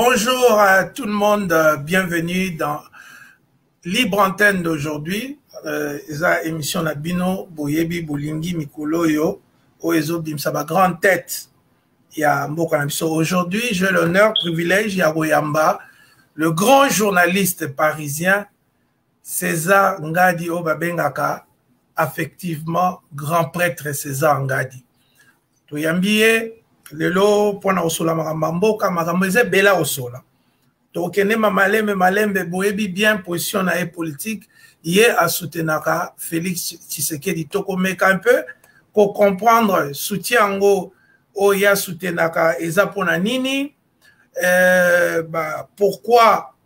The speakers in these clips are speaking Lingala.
Bonjour à tout le monde, bienvenue dans Libre Antenne d'aujourd'hui. La émission Nabino, Boyebi, Bolingi, Mikoloyo, Oezo Bimsaba, grande tête. Il y a Mbokanabiso. Aujourd'hui, j'ai l'honneur, privilège, Yagoyamba, le grand journaliste parisien, César Ngadi Obabengaka, affectivement, grand prêtre César Ngadi. Toyambiye, lelo pona osola makamboka makamboze bela osola to kene malembe boyebi bien position na politique yé a soutenaka Félix Tshisekedi to komeka un peu pour comprendre soutien ngo o ya soutenaka eza pona nini pourquoi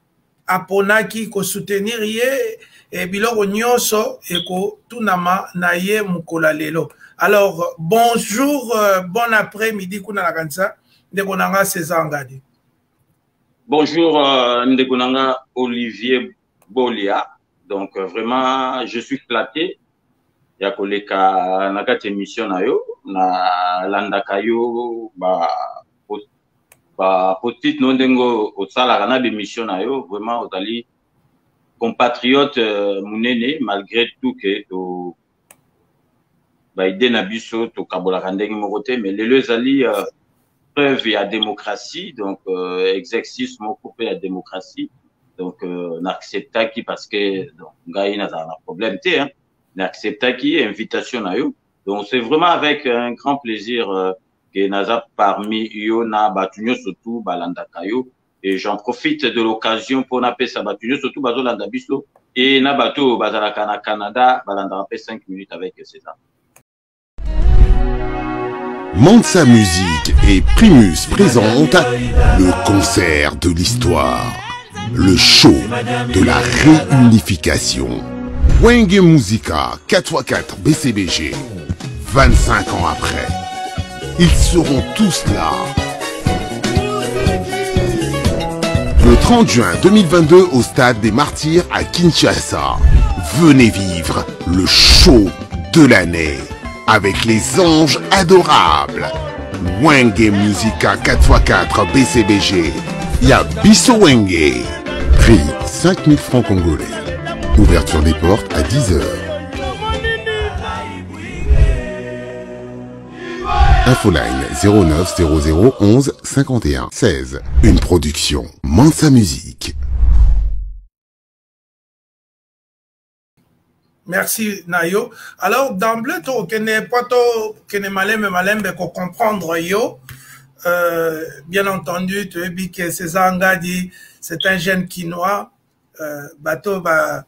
aponaki ko soutenir yé et biloko nyonso et ko tunama na ye mukola lelo. Alors, bonjour, bon après-midi, Kunalakansa, Ndekonanga César Ngadi. Bonjour, Ndekonanga Olivier Bolia. Donc, vraiment, je suis flatté. Yakoleka Nagat émission na yo, na landakayo, petite non-dengo au salarana d'émission na yo, vraiment, Otali, compatriote Mounene, malgré tout que idée nabiso to kabola kandeng mokote mais les zali preuve ya démocratie donc exercice mon coupé à démocratie donc n'accepta qui parce que donc ngai na un problème té hein n'accepta qui invitation na yo donc c'est vraiment avec un grand plaisir que naza parmi yo na batunyo surtout balanda kayo et j'en profite de l'occasion pour napé sa batunyo surtout bazolanda biso et na bato bazala kana Canada balanda rapé 5 minutes avec César. Mansa Musique et Primus présentent le concert de l'histoire, le show de la réunification. Wenge Musica 4x4 BCBG, 25 ans après, ils seront tous là. Le 30 juin 2022 au stade des Martyrs à Kinshasa, venez vivre le show de l'année. Avec les anges adorables. Wenge Musica 4x4 BCBG. Yabiso Wenge. Prix 5000 francs congolais. Ouverture des portes à 10h. Infoline 09 00 11 51 16. Une production Mansa Musique. Merci Nayo. Alors d'emblée to kene poto kene malembe ko comprendre yo bien entendu tu as dit que César Ngadi c'est un jeune quinois bato ba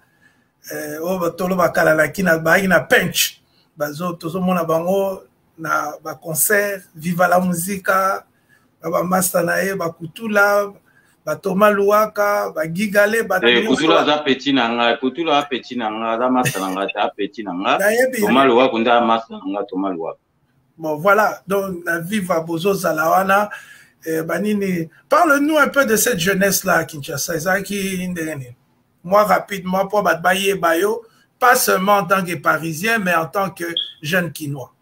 tolo ba kala la kina ba ina pench bazo tozo mona bango na ba concert viva la musica ba master na e ba kutula Batoma Luaka, Bagigale, Batoma. Kutula za petit nanga, kutula petit nanga, za master nanga, ta petit nanga. Toma Luaka, kunda master nanga, Toma Luaka. Bon, voilà. Donc, la viva Bozo Zalawana, Banini. Parle-nous un peu de cette jeunesse-là à Kinshasa. Moi, rapidement, pour Batbaye Bayo, pas seulement en tant que Parisien, mais en tant que jeune Quinois.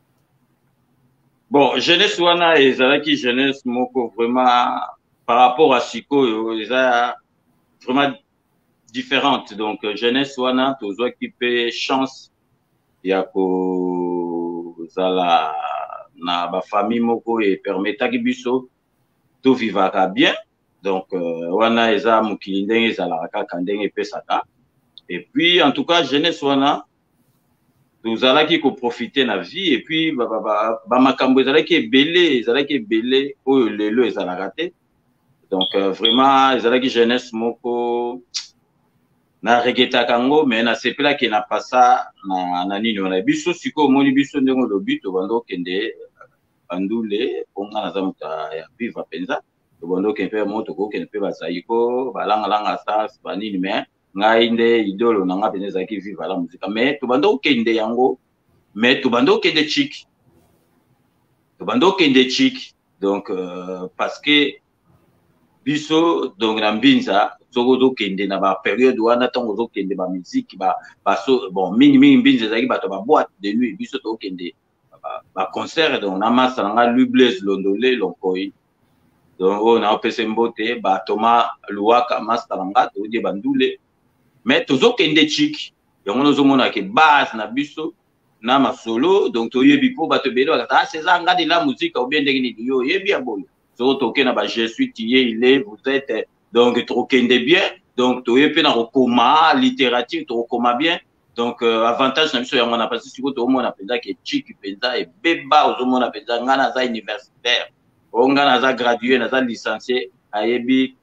Bon, jeunesse wana, et Zalaki jeunesse, moko vraiment. Par rapport à Siko, ils sont vraiment différentes. Donc, jeunesse wana, tozo qui paye chance, yako zala na ba famille moko et permetta kibiso to vivaka bien. Donc, wana eza mukilindenge zala kandenge pesaka. Et puis, en tout cas, jeunesse wana, tozala qui ko profiter na vie et puis ba makambo zala qui belé, oyo lelo ezala raté. Donc, vraiment, ils ont jeunesse moko na regeta kango, mais na sepela qui n'a pas ça, na nini, on a biso, siko, moni biso, ndengo lo but, bando kende, andule, ponga na zamuta ya viva penza, bando kempe moto ko, kempe basaiko, balanga sa, banini, mais, nga inde, idolo, nanga penza ki viva la musique. Mais, tu bando kende yango, mais tu bando kende chic. Tu bando kende chic. Donc, parce que, biso donc na mbinza zogo kende na ba période wana tango zo kende ba musique bon mingi mbinza zaki bato ba boîte de nuit biso to kende ba concert donc na masa nga Lublez Londolé Lonkoi donc on a opesé mbote ba Thomas Luaka Masteranga to di bandule mais tozo kende chik yango nozomona ke base na biso na masolo donc toyebi po bato belo kata c'est ça ngadi la musique ou bien ndenge ni yo yebi abolo so toke na ba je suis tié il est vous êtes donc trop kende bien donc toyebi na rekoma littérature to rekoma bien donc avantage na biso yango na parce que to mona penza ke chik penza e beba ozomona penza ngana za universitaire ngana za gradué na za licencié ayebi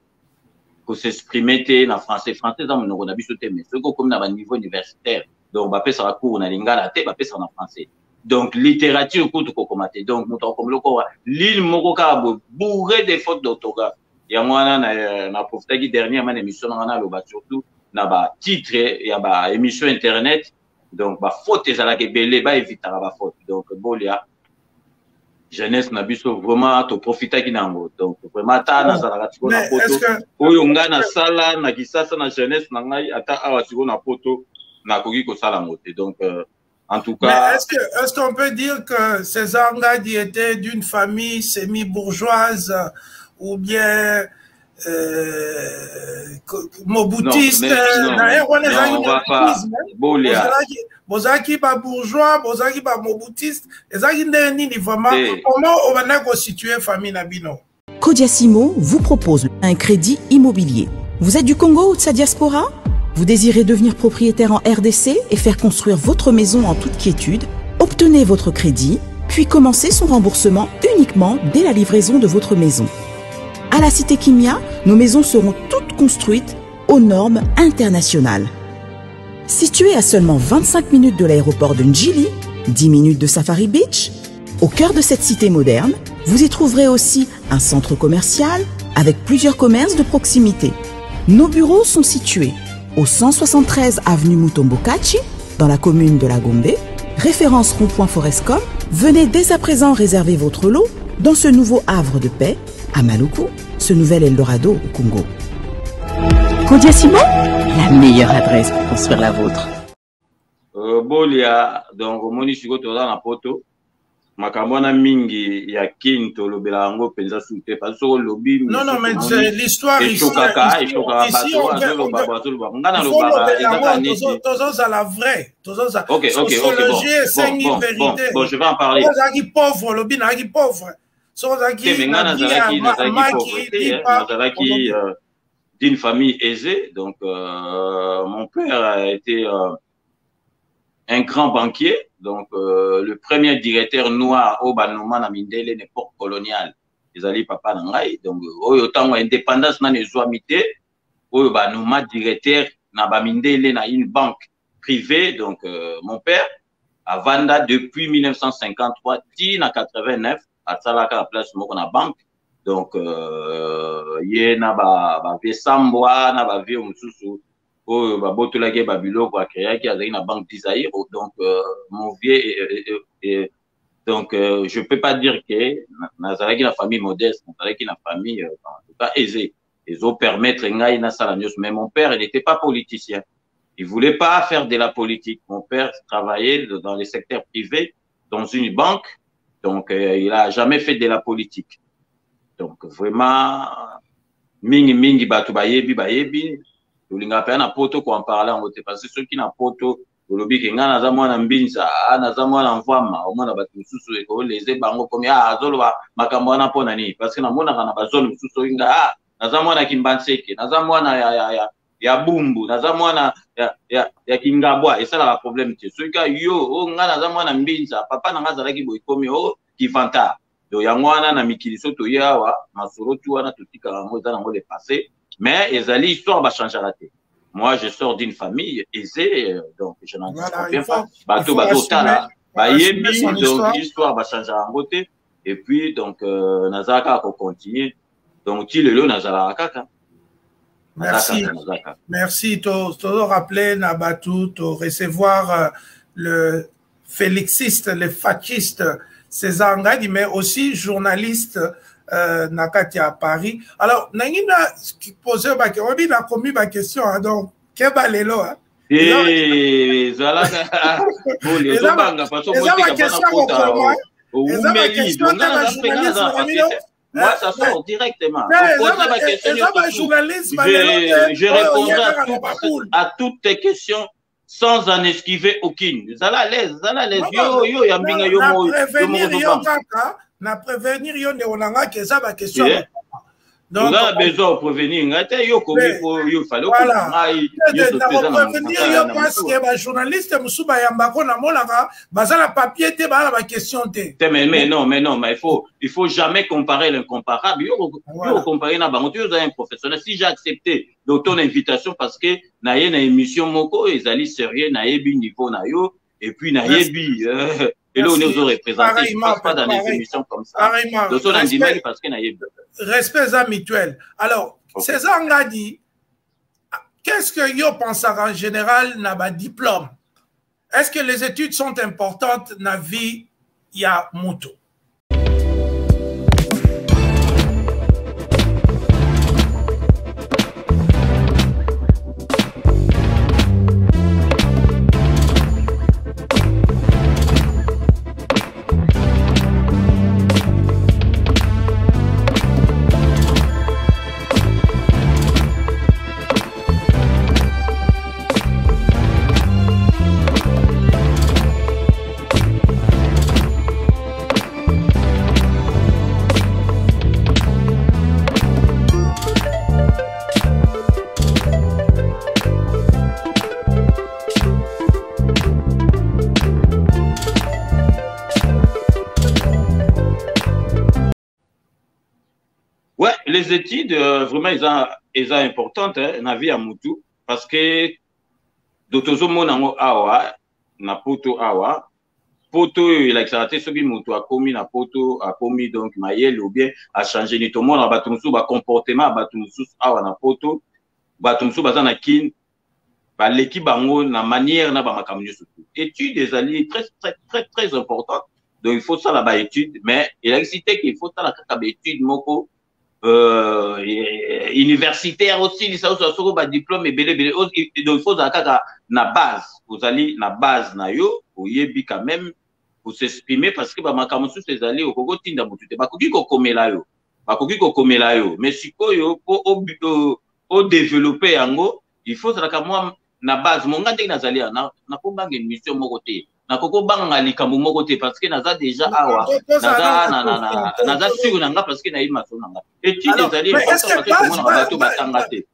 ko s'exprimer na français za monoko na biso te mais ce ko comme na ba niveau universitaire donc ba pesa ba cours na lingala te ba pesa na français donc littérature ko to komate donc moto comme loko l'île moko ka bourré de fautes d'orthographe ya mwana na profita qui dernièrement émission na loba surtout na ba titre ya ba émission internet donc ba faute ezala ke belé ba éviter ba faute donc bolia jeunesse na biso vraiment to profita kinango donc vraiment ta na sala katiko na poto oyo ngana sala na kisasa na jeunesse na ngai ata awa tiko na poto na koki ko sala mote donc en tout cas est-ce qu'on peut dire que César Ngadi était d'une famille semi-bourgeoise ou bien moboutiste bozaki ba bourgeois bozaki ba moboutiste ezaki ndenge nini vraiment comment on va constituer famille na bino? Kodiasimo vous propose un crédit immobilier. Vous êtes du Congo ou de sa diaspora? Vous désirez devenir propriétaire en RDC et faire construire votre maison en toute quiétude? Obtenez votre crédit, puis commencez son remboursement uniquement dès la livraison de votre maison. À la cité Kimia, nos maisons seront toutes construites aux normes internationales. Située à seulement 25 minutes de l'aéroport de Njili, 10 minutes de Safari Beach, au cœur de cette cité moderne, vous y trouverez aussi un centre commercial avec plusieurs commerces de proximité. Nos bureaux sont situés au 173 avenue Mutombokachi, dans la commune de la Gombe, référence rond-point Forescom. Venez dès à présent réserver votre lot dans ce nouveau havre de paix à Maluku, ce nouvel Eldorado au Congo. Kodiasimo, la meilleure adresse pour construire la vôtre. Bolia, donc moni siko toza na poto makamona mingi ya kinto lobela ngo penza soute parce que lobi non mais c'est l'histoire ici on la vraie OK bon je vais en parler qui pauvre lobi na qui pauvre d'une famille aisée donc mon père a été un grand banquier, donc le premier directeur noir au Banoma na Mindele l'époque coloniale. Ils allaient papa nangai, donc autant indépendance na nezoamité, au Banoma directeur na Bamindele na une banque privée, donc mon père a vanda depuis 1953 tina 89 à Salaka la place moko na banque, donc yé na ba Vesamboa na ba Vieux Mususu. Babotolake Babilo pour créer qui a une banque d'Isaïe donc mon vieux donc je peux pas dire que Nazaraki la famille modeste Nazaraki la famille en tout cas aisée ils ont permettre ngai na salanios mais mon père il n'était pas politicien il voulait pas faire de la politique mon père travaillait dans le secteur privé dans une banque donc il a jamais fait de la politique donc vraiment mingi batu bayebi Olinga pe na poto ko en parler en côté parce que ceux qui na poto olobi ke ngana za mwana mbinza na za mwana mvama omona batu mususu e ko leze bango komi azolo ba makambo na pona ni parce que na mona kana bazolo mususu inga na za mwana kimbanseke na za mwana ya bumbu na za mwana ya kingabwa et ça la problème te ceux ka yo ngana za mwana mbinza papa na ngaza laki boy komi kifanta do ya mwana na mikiliso to yawa masoro tu wana tutika ngo za ngo le passé. Mais Ezali, histoire va changer la tête. Moi, je sors d'une famille aisée, donc je n'en dis pas. Bateau, donc l'histoire va changer en beauté. Et puis, donc, Nazaka va continuer. Donc, il est là, Nazaka. Merci. Merci. Tu as rappelé, Nabatou, tu recevoir le félixiste, le fasciste César Ngadi, mais aussi journaliste. Nakati à Paris. Alors, Nangina posé ma question, donc, quel balélo, hein? Eh, Zala, Moi, ça sort directement. Je répondrai à toutes tes questions sans en esquiver aucune. Zala à l'aise. Yo, yambinga yo mo. Na prévenir yo ne onanga que ça va question. Donc, on a besoin de prévenir. Il fallait parce que les journalistes papier question. Mais non, il faut jamais comparer l'incomparable. Il comparer un professionnel. Si j'ai accepté ton invitation parce que na une émission moko ils allaient sérieux na yebi niveau na yo et puis na yebi et là on est représenté. Je ne passe pas dans des émissions comme ça. Respect mutuel. Alors, César a dit, qu'est-ce que yo pense en général na ba diplôme? Est-ce que les études sont importantes na vie ya mutu? Ouais, les études, vraiment, ils sont importantes, dans la vie à Moutou, parce que, d'autres mondes awa, na poto awa, poto, il a exalté ce qui Moutou a commis, na poto, a commis, donc, maïel, ou bien, a changé, ni tout le monde, a batumsou, ba comportement, a batumsou, awa, na poto, batumsou, bazan na kin, ba l'équipe bango, na manière, na ba makamnyo surtout. Études, des alliés très importantes, donc, il faut ça, la ba étude, mais, il a excité qu'il faut ça, la kaka étude, moko, universitaire aussi, ça aussi, ba diplôme et belé, donc il faut ça na base, vous allez na base na yo, au yebi quand même, pour s'exprimer parce que ba makamusu ces allés au kogo tinda mutute, ba koki ko komela yo, mais si ko yo au développer yango, il faut ça moi na base, mon gars na zali na ko banga une mission mo côté. Na koko banga likambo moko te parce que naza déjà awa naza sûr nanga parce que na ima so nanga et tu des alliés parce que bato batanga te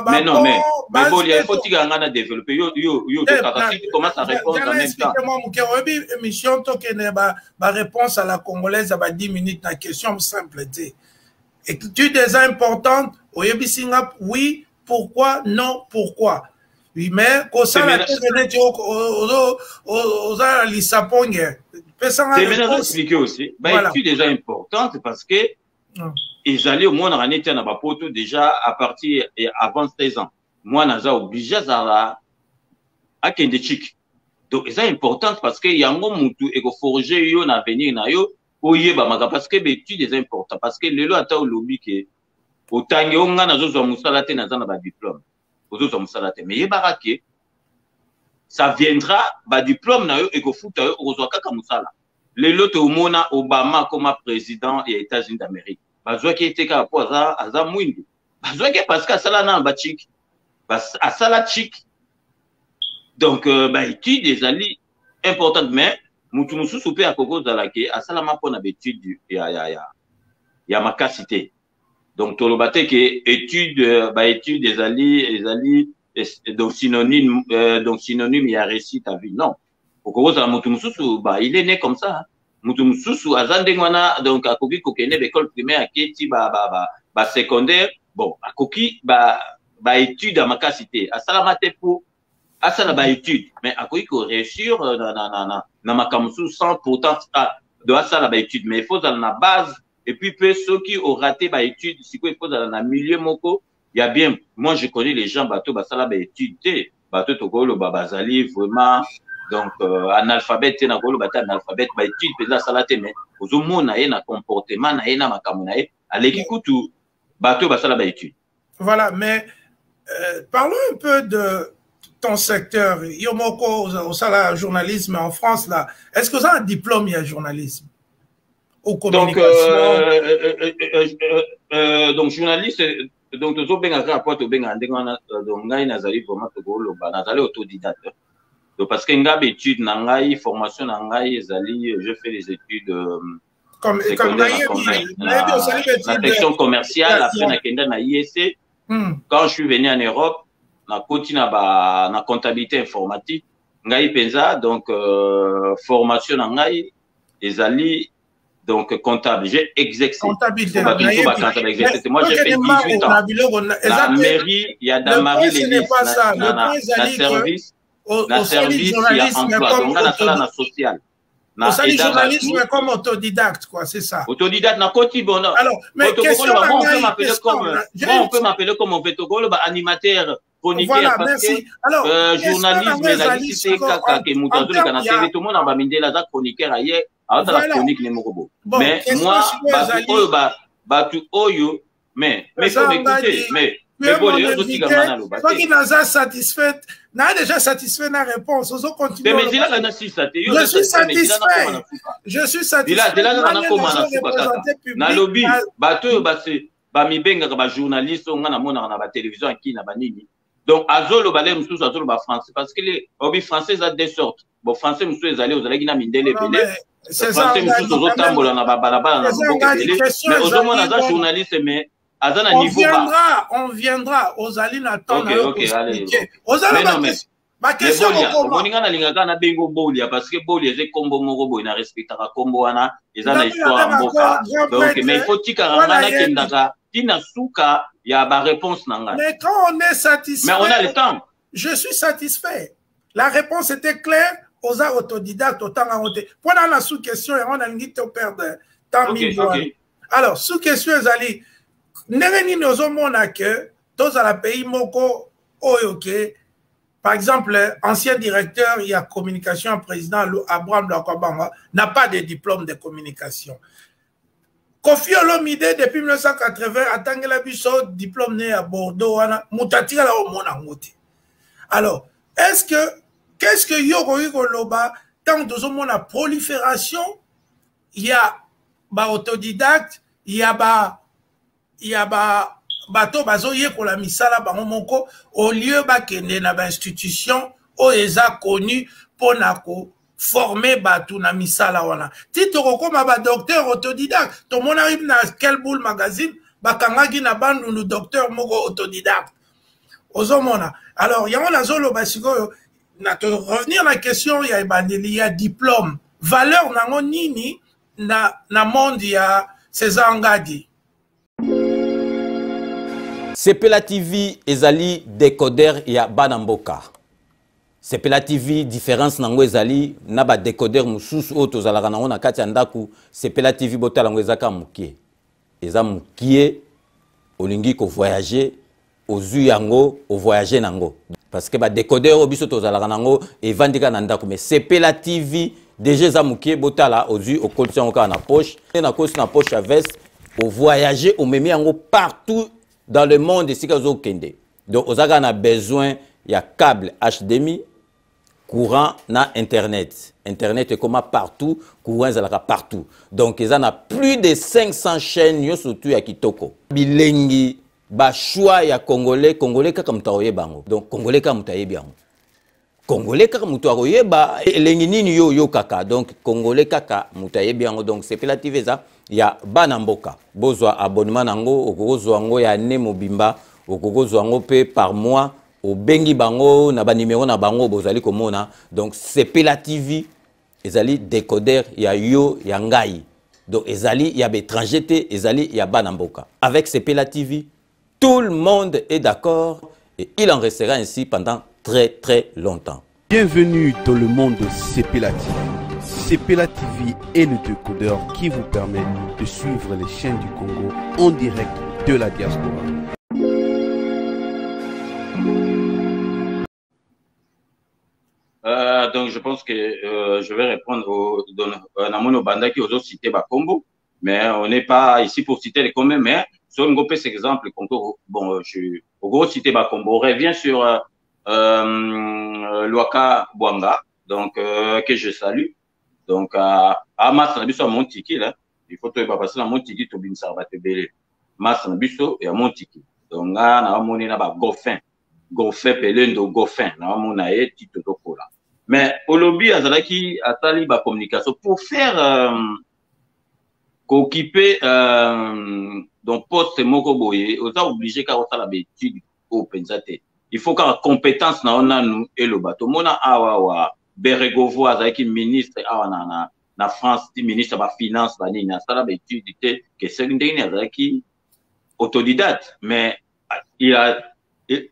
mais non mais bon il faut tiga ngana développer yo de capacité comment ça répondre en même temps moi mon cœur émission to que ba réponse à la congolaise à 10 minutes na question simple té études importantes oyebi singa oui pourquoi non pourquoi. Oui, mais quand ça la expliquer aussi. Bah, études déjà importante parce que ils allaient au moins en année na bapoto déjà à partir et avant 16 ans. Moi naza obligé à kende chik. Donc c'est important parce que yango mutu et ko forger yo na venir na yo oyeba maka parce que études est important parce que lelo ata olobi ke otange onga nazo zo musala te naza na ba diplôme. Mais ça viendra, bah diplôme na yo et que fout au kaka musala. Le loto mona Obama comme président des États-Unis d'Amérique. Bazwa qui était ka po aza mwindu. Bazwa qui parce que sala na ba chic. Bas asala chic. Donc bah études des alliés importantes mais mutu musu soupé à koko zalake asala ma pona étude ya makasité. Donc, tolobate que étude des alliés, donc synonyme, il y a récit à vie. Non. Pourquoi il est né comme ça. Mutumsusu, azandengwana, donc, à Koki, Kokene, l'école primaire, à Keti, secondaire. Bon, à Koki, étude à ma cité. À Salamate pour, à Salaba étude. Mais à Koki, qu'on réussir, na ma kamusu, sans pourtant, de Salaba étude. Mais il faut dans la base. Et puis, ceux qui ont raté ma étude, si il faut dans un milieu moko, il y a bien, moi je connais les gens, bateau, basala, ba étude, bateau, tokolo, babazali, vraiment, donc, analphabète, na kolo, bata, analphabète, ba étude, pesa, salate, mais, aux hommes, na na comportement, na makamunae, allez, écoute, bateau, basala, ba étude. Voilà, mais, parlons un peu de ton secteur. Yomoko, au sala journalisme en France, là, est-ce que vous avez un diplôme, il y a journalisme? ou communication. Donc journaliste, donc toujours bien rapport au bien donc ngai nazali vraiment tokoloba nazali autodidacte. Donc parce que ngai étude nangai formation nangai ezali je fais les études comme la section commerciale après nakenda na IEC. Quand je suis venu en Europe na continue na comptabilité informatique ngai penza donc formation nangai ezali donc comptable, j'ai exercé. Comptabilité. Moi, j'ai fait 18 ans. La mairie, il y a dans Marie-Lélis, la service, il y a emploi. Donc, on a ça dans social. Au salut journalisme comme autodidacte, quoi, c'est ça. Autodidacte, na koti bon. Alors, mais question on peut m'appeler comme un vétogolo, animateur, chroniqueur, voilà, merci. Alors, journalisme, la liste, c'est kaka, que moutazo, le canapé, tout le monde a bamindé la chroniqueur ailleurs. Voilà. Bon, mais moi, batu oyo, mais faut m'écouter, mais bon, les autres toi qui n'as satisfait, n'a déjà satisfait la réponse, on continue. Mais dis là, je suis satisfait. Je suis satisfait. Dis là, na lobby, batu basi, mi benga ba journaliste, on a mon na ba télévision qui na ba nini. Donc, azolo balé msous azolo ba français parce que les hobby français a des sortes. Bon, français msous les allés aux allés qui na mindele belé. C'est ça. Mais journaliste, mais on viendra aux allées n'attendre. Ok, allez. Ma question est parce que Boli est combo morobo, il a respecté la combo, il a histoire en boca. Donc, mais il faut que Tina Souka, il y a ma réponse. Mais quand on est satisfait, mais on a le temps. Je suis satisfait. La réponse était claire. Aux autodidactes, autant à monter. Pendant la sous-question, on a dit de perdre tant de alors, sous-question, Zali, n'est-ce pas nous avons que tous à la pays moko, par exemple, ancien directeur, il y a communication, président Abraham Lwakabamba n'a pas de diplôme de communication. Kofi Olomide, depuis 1980, a Tangela Bisso, diplôme né à Bordeaux, Moutatika la Omona Mouti. Alors, qu'est-ce que Yoko Loba, tant que nous avons la prolifération, il y a autodidacte, il y a bateau bazo yeko la misala ba momoko au lieu ba kende na ba institution o eza connu pour nako former batou na misala wana. Ti to koma ba docteur autodidacte, to mon arrive na quel boule magazine ba kangaki na bandu no docteur moko autodidacte. Ozomona. Alors, il y a un zolo basiko revenir à la question, il y a diplôme. Valeur n'a nini na monde il y a César Ngadi. Sepela TV ezali décodeur ya Banamboka. Sepela TV différence nango ezali na ba décodeur mususu oto zalaka nango na kati ya ndaku. Sepela TV botala ngo ezaka mukie. Eza mukie olingi ko voyager ozu yango o voyager nango. Parce que ba décodeur obiso tozalaka nango evandika na ndako mais Sepela TV déjà za mukie botala ozu o kolti yango ka na poche na kosi na poche à veste au voyager au memi yango partout dans le monde ici kazo kende. Donc ozaka na besoin ya câble HDMI courant na internet. Internet est comme partout, courant zalaka partout. Donc ils en a plus de 500 chaînes yo surtout ya kitoko. Bilengi ba choix ya congolais kaka mutaoye bango. Donc congolais kaka mutaye bango. Congolais kaka mutaoye ba elengi nini yo kaka. Donc congolais kaka mutaye bango. Donc c'est Sepela TV ça ya Banamboka. Bozwa abonnement nango okozwa ngo ya ne mobimba okozwa ngo pe par mois au bengi bango na ba numéro na bango bozali komona. Donc Sepela TV ezali décodeur ya yo ya ngai. Donc ezali ya étranger te ezali ya Banamboka. Avec Sepela TV tout le monde est d'accord et il en restera ainsi pendant très très longtemps. Bienvenue dans le monde de Sepela TV. Sepela TV est le décodeur qui vous permet de suivre les chaînes du Congo en direct de la diaspora. Donc je pense que je vais répondre au Namono Banda qui a cité Bakombo, mais on n'est pas ici pour citer les communs, mais sur un gros exemple, bon, je au gros citer Bakombo. On revient sur Lwaka Bwanga, donc que je salue. Donc Amas Nabiso Montiki là. il faut que parce que na montiki to binsa ba tebele mas na biso ya montiki donc nga na moni na ba Goffin pelendo Goffin na mona e tito tokola mais olobi azalaki atali ba communication pour faire qu'occuper donc poste moko boye oza obligé ka osala ba étude au pensate il faut ka compétence na ona nous et le bateau mona awa wa Beregovo azalaki ministre awa na France ti ministre ba finance ba nini asala ba étude te que c'est ndenge azalaki autodidacte mais il a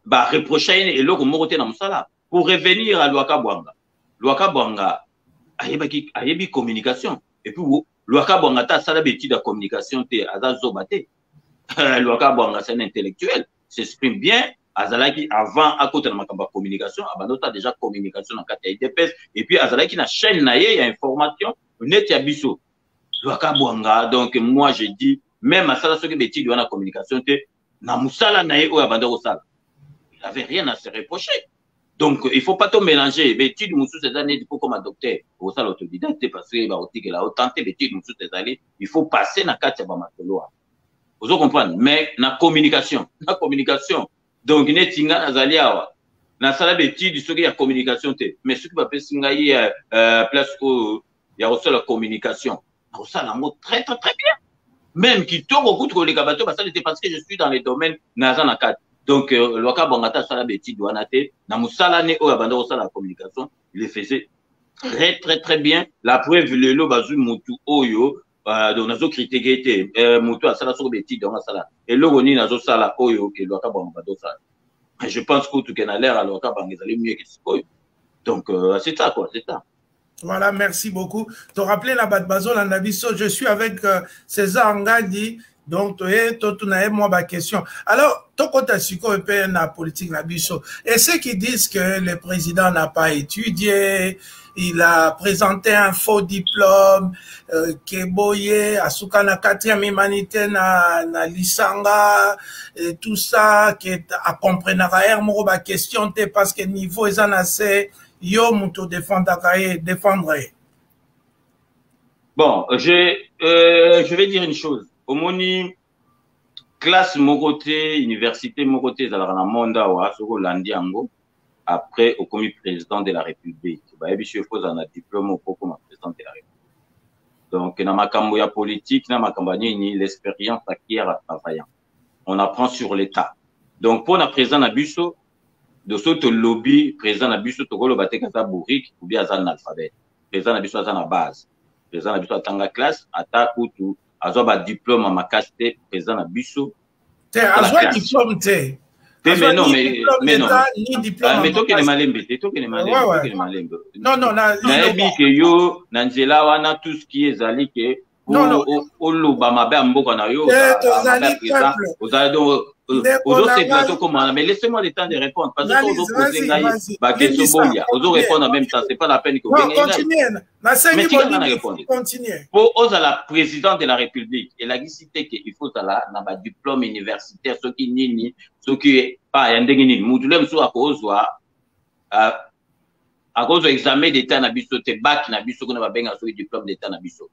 ba reprocher et loko moko te na musala pour revenir à Luaka Bwanga ayebi communication et puis Luaka Bwanga ta sala ba étude de communication te azazo bate Luaka Bwanga c'est un intellectuel s'exprime bien azalaki avant à côté de ma communication abandota déjà communication dans kata IDPS et puis azalaki na chaîne na ye ya information net ya biso Luaka Bwanga donc moi je dis même à ça soki beti de la communication te na musala na ye o abanda ko sala il avait rien à se reprocher donc il faut pas tout mélanger beti de musu ces années il faut comme un docteur au sala autodidacte parce que ba otike la autant beti de musu ces années il faut passer na kata ba matolo vous comprenez mais na communication donc ne tinga azali awa na sala beti du soki ya communication te mais ce qui va passer ngai place où il y a aussi la communication ça la mot très bien même qui tombe au coup de les gabato parce que je suis dans les domaines nazanakat donc Luaka Bwanga sala beti douanate na musala ne o abanda sala la communication il le faisait très bien la preuve le lo bazu mutu oyo donc nazo critiquer te mutu asala so beti donc sala et logo ni nazo sala oyo que Luaka Bwanga do sala je pense que tout que na l'air à Luaka Bwanga allait mieux que ce donc c'est ça quoi c'est ça. Voilà, merci beaucoup. Tu rappelé la Badbazo, je suis avec César Ngadi, donc tu as moi ma question. Alors, tu as la politique Nabiso. Et ceux qui disent que le président n'a pas étudié, il a présenté un faux diplôme, que Boye, Asuka na 4e humanité na Lisanga, et tout ça, qui a compris na ma question, parce que niveau est en assez. Yo muto défendre. Bon, je vais dire une chose. Au moni classe mon côté, université mon côté, dans la monda wa soko landiango après au commis président de la République. Bah ebiche faut un diplôme au comme président de la République. Donc na makambo ya politique, na makambo ni l'expérience acquiert à travaillant. On apprend sur l'état. Donc pour la président na biso de ce lobby président na biso to kolo bateka za bourrique ou bien za analphabète président na biso za na base président na biso atanga classe ata kutu azwa ba diplôme makasi te président na biso te azwa diplôme te mais non ni diplôme mais to ke malembe non na ebi ke yo na nzela wana tout ce qui est zali ke oloba mabe mboka na yo mais laissez-moi le temps de répondre parce que vous posez ma question vous répondre en même temps c'est pas la peine que vous continuez pour la présidente de la République et la cité qu'il faut ça na ba diplôme universitaire ce qui nini ce qui est pas ndenge nini mutule mso à cause examen d'état na biso te bac na biso na ba benga so diplôme d'état na biso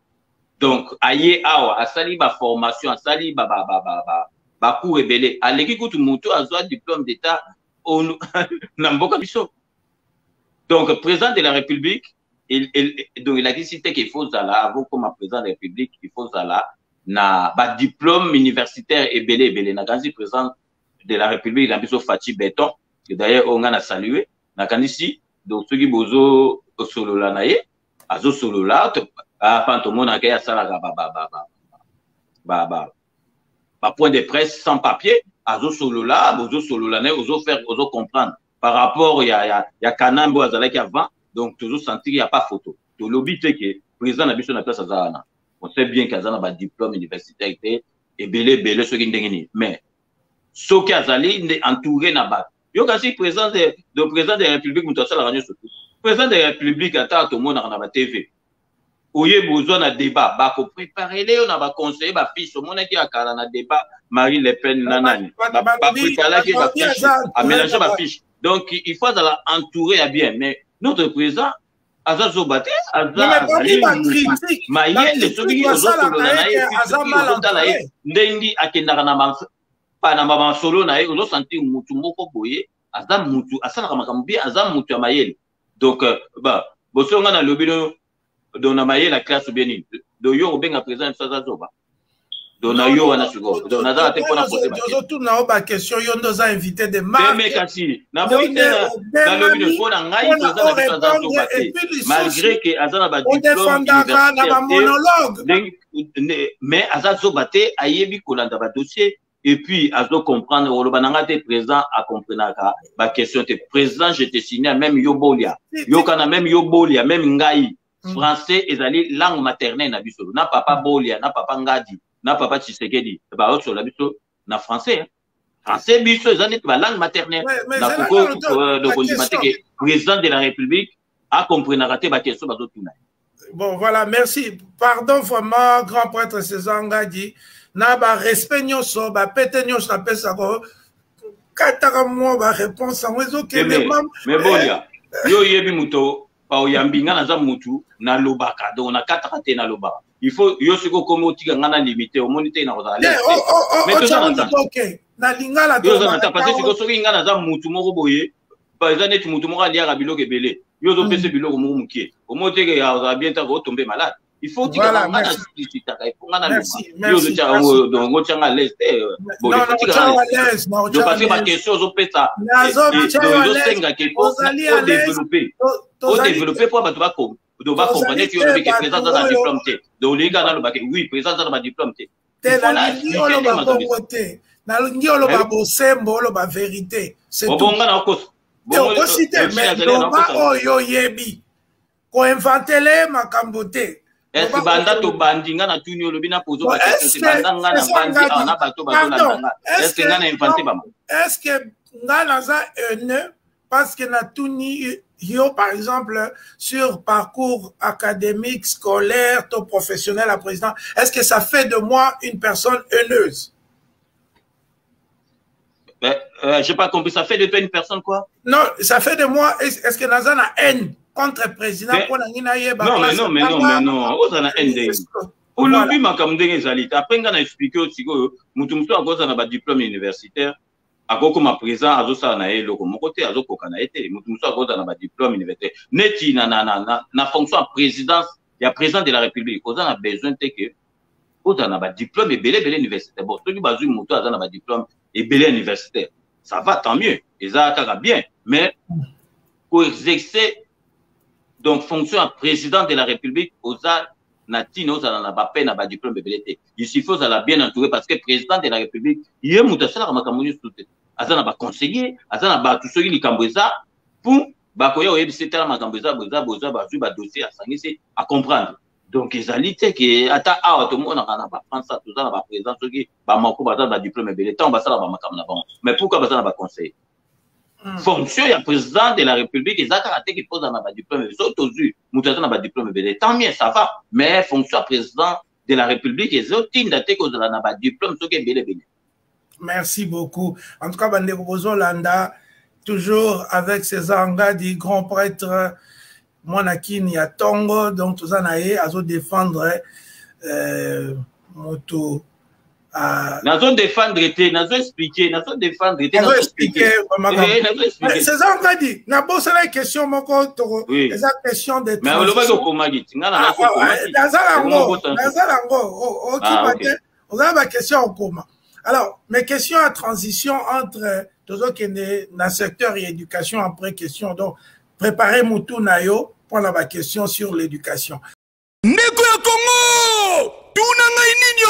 donc aye awa asali ba formation asali ba cours rebelle aleki kutu mutu azwa diplôme d'état na mboka biso donc président de la République donc il a dit cité qu'il faut ça là avant comme président de la République il faut ça là na ba diplôme universitaire ebele na kanzi président de la République la biso Fachi Beton que d'ailleurs on a salué na kanisi donc ceux qui bozo solola na ye azo solola pantomona kaya sala ba point de presse sans papier azo solola ne ozo faire ozo comprendre par rapport il y a Kanambo azalaki avant donc toujours sentir il y a pas photo to lobby te que président na biso na place azana on sait bien qu'azana ba diplôme universitaire et belé ceux qui ndengeni mais ceux qui azali entouré na ba yo kasi président de la République mutasala la radio surtout président de la République ata to mona na ba TV oye besoin na débat ba ko préparer les on a ba conseiller ba fiche au monde qui a kala na débat Marie Le Pen nanani ba préparer qui ba fiche aménager ba fiche donc il faut la entourer à bien mais notre président Azazobate, Mayele, soki ozosolola na ye, ozotala ye, ndengi akendaka na masolo na ye, ozosanti mutu moko boye, aza mutu, asalaka makambo bien, aza mutu ya mayele. Donc, bosonga na lobino, dona mayele la classe bien nini. Do yo obenga président Azazoba. Dona yo wana siko. Dona za te pona poser ba. Surtout na ba question yo ndoza invité de marque. Mais kasi, na boite na lobino pona ngai toza na Azazoba. Malgré que azana ba diplôme na ba monologue. Mais Azazoba te ayebi kolanda ba dossier. Et puis, à comprendre, Olobananga te présent à comprendre ma question te présent, je te signale même Yobolia. Yokana même Yobolia, même Ngai. Français, ils allaient langue maternelle na biso. Na papa Bolia, na papa Ngadi, na papa Tshisekedi. Ba autre la biso na français. Français biso, ils allaient la langue maternelle. Na pourquoi donc on dit que président de la République a compris na raté ba question ba autres. Bon, voilà, merci. Pardon vraiment, grand prêtre César Ngadi. Na ba respect nyonso ba pete nyonso na pesa ko kataka mo ba réponse en réseau que mais Bolia yo yebi muto pa oyambi nga na za mutu na lobaka donc na kataka te na lobaka il faut yo siko comme otika nga na limité au monité na kozala mais to ça OK na lingala to na ta parce que soki nga na za mutu moko boye par exemple mutu moko aliaka biloko ebele yo zo pese biloko moko mukie au monité que ya bien ta ko tomber malade. Il faut dire voilà, que merci. Merci. Est-ce que banda to bandinga na tuni olobina pozo ba question banda nga na bandi na bato bato na est-ce que nga na infanté ba est-ce que nga na za parce que na tuni yo par exemple sur parcours académique scolaire to professionnel à président est-ce que ça fait de moi une personne haineuse? J'ai pas compris, ça fait de toi une personne quoi? Non, ça fait de moi est-ce que naza na haine contre le président pour la non mais non ozana ende olobi makambo ndenge ezali après nga na expliquer aussi que mutu mutu akoza na ba diplôme universitaire akokoma président azosala na ye loko moko te azokoka na ye te mutu mutu akoza na ba diplôme universitaire neti na fonction ya présidence ya président de la république oza na besoin te que oza na ba diplôme ebele universitaire bon soki bazwi mutu aza na ba diplôme ebele universitaire ça va tant mieux eza kaka bien mais pour exercer donc fonction à président de la République oza natino oza na ba peine ba diplôme belete il suffit oza la bien entouré parce que président de la République yé mutasala ka makambo soute azana ba conseiller azana ba tout soki likambo eza pour ba koya oyebisi tala makambo eza boza ba ba dossier asangisi à comprendre donc ezali te que ata awa to mona kana ba France tout ça ba président soki ba mako ba ba diplôme belete on ba sala ba makambo na bon mais pourquoi ba sala ba conseiller fonction ya président de la République et ça qui pose dans ma diplôme na diplôme tant mieux ça va mais fonction ya président de la République et zotinda cause na ba diplôme soki bele. Merci beaucoup en tout cas bande bozo landa toujours avec César Ngadi grand prêtre monakini ya Tongo donc tout ça naé azo défendre moto nazo défendre été nazo expliquer c'est ça on a dit na bossa la question moko to eza question de mais on va ko magiti ngana na ko nazalango on a ma question en commun alors mes questions à transition entre tozo kende na secteur et éducation après question donc préparer mutu na yo pour la question sur l'éducation ndeko ya Congo tuna ngai nini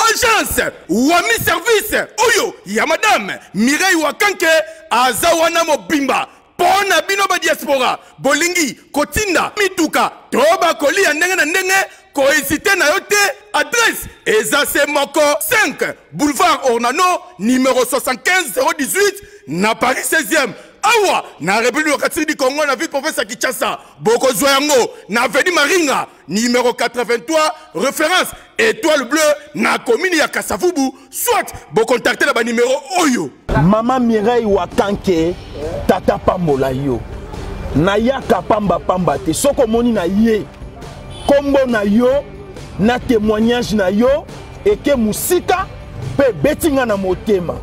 agence wami service oyo ya madame Mireille Wakanke azawana mobimba pona bino ba diaspora bolingi kotinda mituka toba kolia ndenge na ndenge kohésiter na yote adresse ezase moko 5 boulevard Ornano numéro 75 018 na Paris 16e awa na République démocratique du Congo na ville province Kinshasa boko zoyango na avenue Maringa numéro 83 référence étoile bleue na commune ya Kasavubu soit bo contacter la ba numéro oyo Maman Mireille Wakanke tata pambola yo na yaka pamba pamba te soko moni na ye kombo na yo na témoignage na yo eke musika pe betinga na motema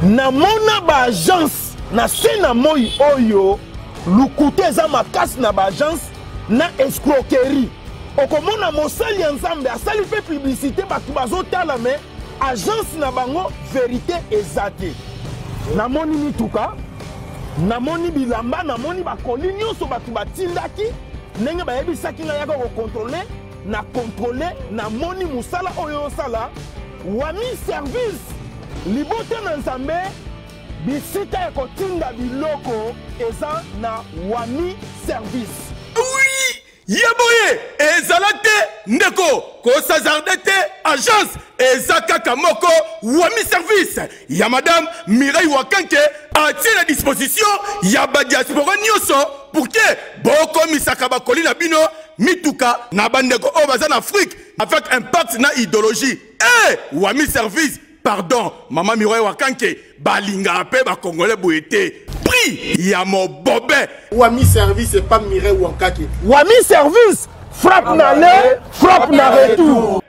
na mona ba agence na se na moi oyo lukute eza makasi na ba agence na escroquerie okomona mosali ya nzambe asali pe publicité bato bazotala me agence na bango vérité eza te namoni mituka namoni bilamba namoni bakoli nyonso bato batindaki ndenge bayebisaki ngai yaka kokontrole na kontrole namoni mosala oyo osala wami service libota na nzambe bisika ya kotinda biloko eza na wami service. Oui! Yaboye ezala te ndeko kosazarde te agence eza kaka moko wami service ya madame Mireille Wakanke atie la disposition ya badiaspora nyonso pour que bokomisaka bakoli na bino mituka na bandeko oyo baza na Afrique avec impact na idéologie wami service pardon maman Mireille Wakanke balinga pe ba congolais boyete prix ya mobobe wami service et pas Mireille Wakanke wami service frappe na le frappe na retour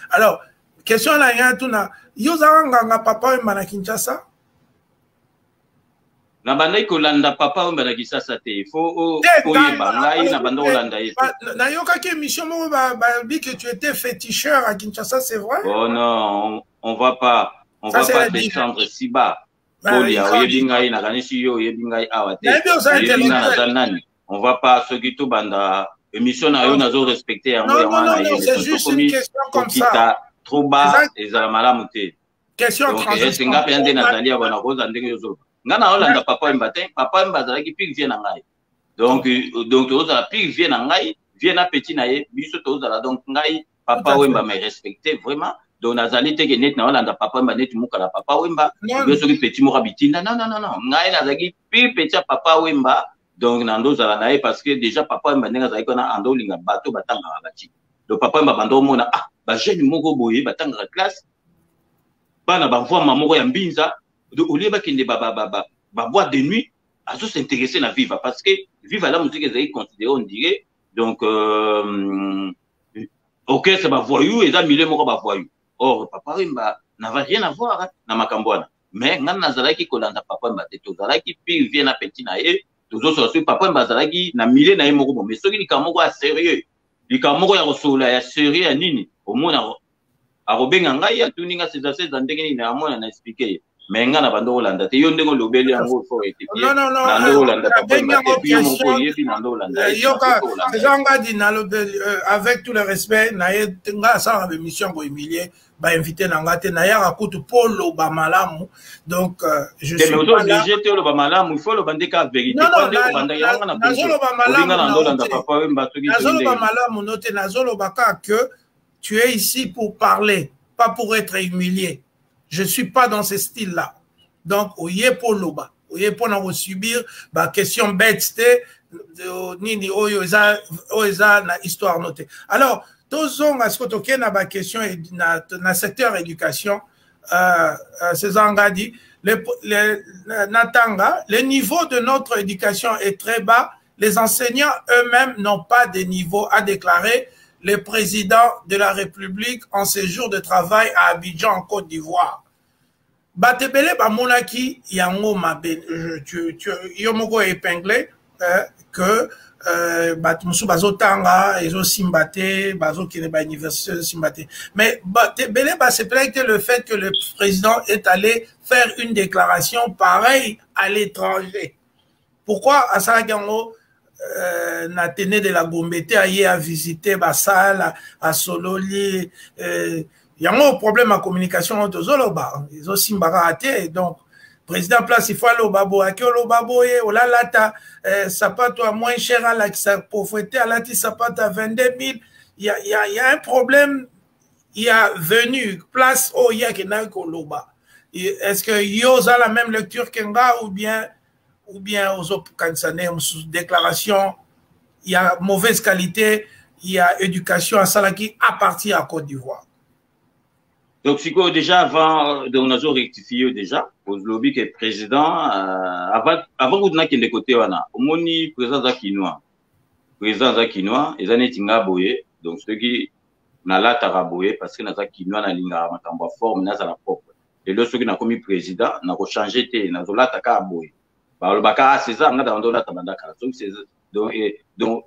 alors question la yatuna yozanga papa Wemba na Kinshasa na bandai kolanda papa Wemba na Kinshasa te faut oyeba ngai na bando kolanda ye na yokaki émission mo ba dit que tu étais féticheur à Kinshasa, c'est vrai? Oh non, on va pas descendre si bas. On va pas ce qui tout banda émission na yo nazo respecter non, c'est juste une question comme ça. Trop bas et za malamu te. Question transition. Singa pende Nathalie abana koza ndenge yozo. Ngana Holanda papa Wemba te, papa Wemba za ki pig vient na ngai. Donc toza pig vient na ngai, vient na petit na ye, biso toza la donc ngai papa Wemba me respecter vraiment. Donc nazali te net na Holanda papa Wemba net muka la papa Wemba, biso ki petit mora bitinda non. Ngai nazaki pig petit papa Wemba. Donc nando za la nae parce que déjà papa Wemba ndenga za ikona ando linga bato batanga bati. Donc papa Wemba bando mona ba jeune moko boye batanga classe. Bana ba voix mamoko ya mbinza de olie ba kende ba boîte de nuit à s'intéresser na Viva parce que Viva la musique est considérée on dirait donc OK c'est ba voyou et ça milieu moko ba voyou. Or papa Wemba n'avait rien à voir na makambwana mais ngana nazalaki kolanda papa Wemba te tozalaki puis vient na petit na ye tozo so papa Wemba nazalaki na milieu na ye moko bon mais soki likamoko a sérieux likamoko ya kosola ya sérieux ya nini au mona arobenga ngai ya tuninga seza ndenge ni na mona na expliquer mais nga na bando Holanda te yo ndenge lobeli yango fo ete non na Holanda papa Wemba te yo moko yebi na Holanda yoka sezanga di na lobeli avec tout le respect na ye nga sa émission ko humilier ba invité na ngate na ya kutu polo ba malamu donc je suis pas obligé te lo ba malamu il faut lo bande ka vérité quand de banda ya na zolo ba malamu papa Wemba to na zolo ba malamu note na zolo ba ka que tu es ici pour parler, pas pour être humilié. Je ne suis pas dans ce style-là. Donc, oye pour loba, oye pour nous subir, bah question bête, ni oza na histoire notée. Alors, tous on a ce que na ba question na secteur éducation, César dit, Natanga, le niveau de notre éducation est très bas. Les enseignants eux-mêmes n'ont pas de niveau à déclarer. Le président de la République en séjour de travail à Abidjan, en Côte d'Ivoire. Batebele bamonaki yango mabe, yomoko épinglé que batmusu bazotanga ezo simbate bazo kine ba université simbate. Mais Batebele se plaint que le fait que le président est allé faire une déclaration pareille à l'étranger. Pourquoi à Saragango na tene de la Gombete a visité Bassal à Sololi yango problème à communication entre zoloba ils aussi mbaraté donc président place il faut le babo akolo babo ye olalata sapato à moins cher à la sa pauvreté à la sapato à 22 000 il y a un problème il y a venu place au ya kena koloba est-ce que yoza la même lecture qu'enga ou bien aux autres sous déclaration, il y a mauvaise qualité, il y a éducation à Salaki à partir à Côte d'Ivoire. Donc, si déjà avant, on a rectifié déjà, pour le lobby qui est président, avant vous n'avez qu'un côté, on a, au moni, président Zakinois, ils ont été boyé, donc ceux qui n'a la taraboyé, parce que n'a Zakinois n'a l'inga, n'a pas forme, n'a la propre. Et là, ceux qui n'a commis président, n'a pas changé, n'a pas la taka boyé. Bah, le baka, c'est ça, n'a pas la tabandaka. Donc, ils ont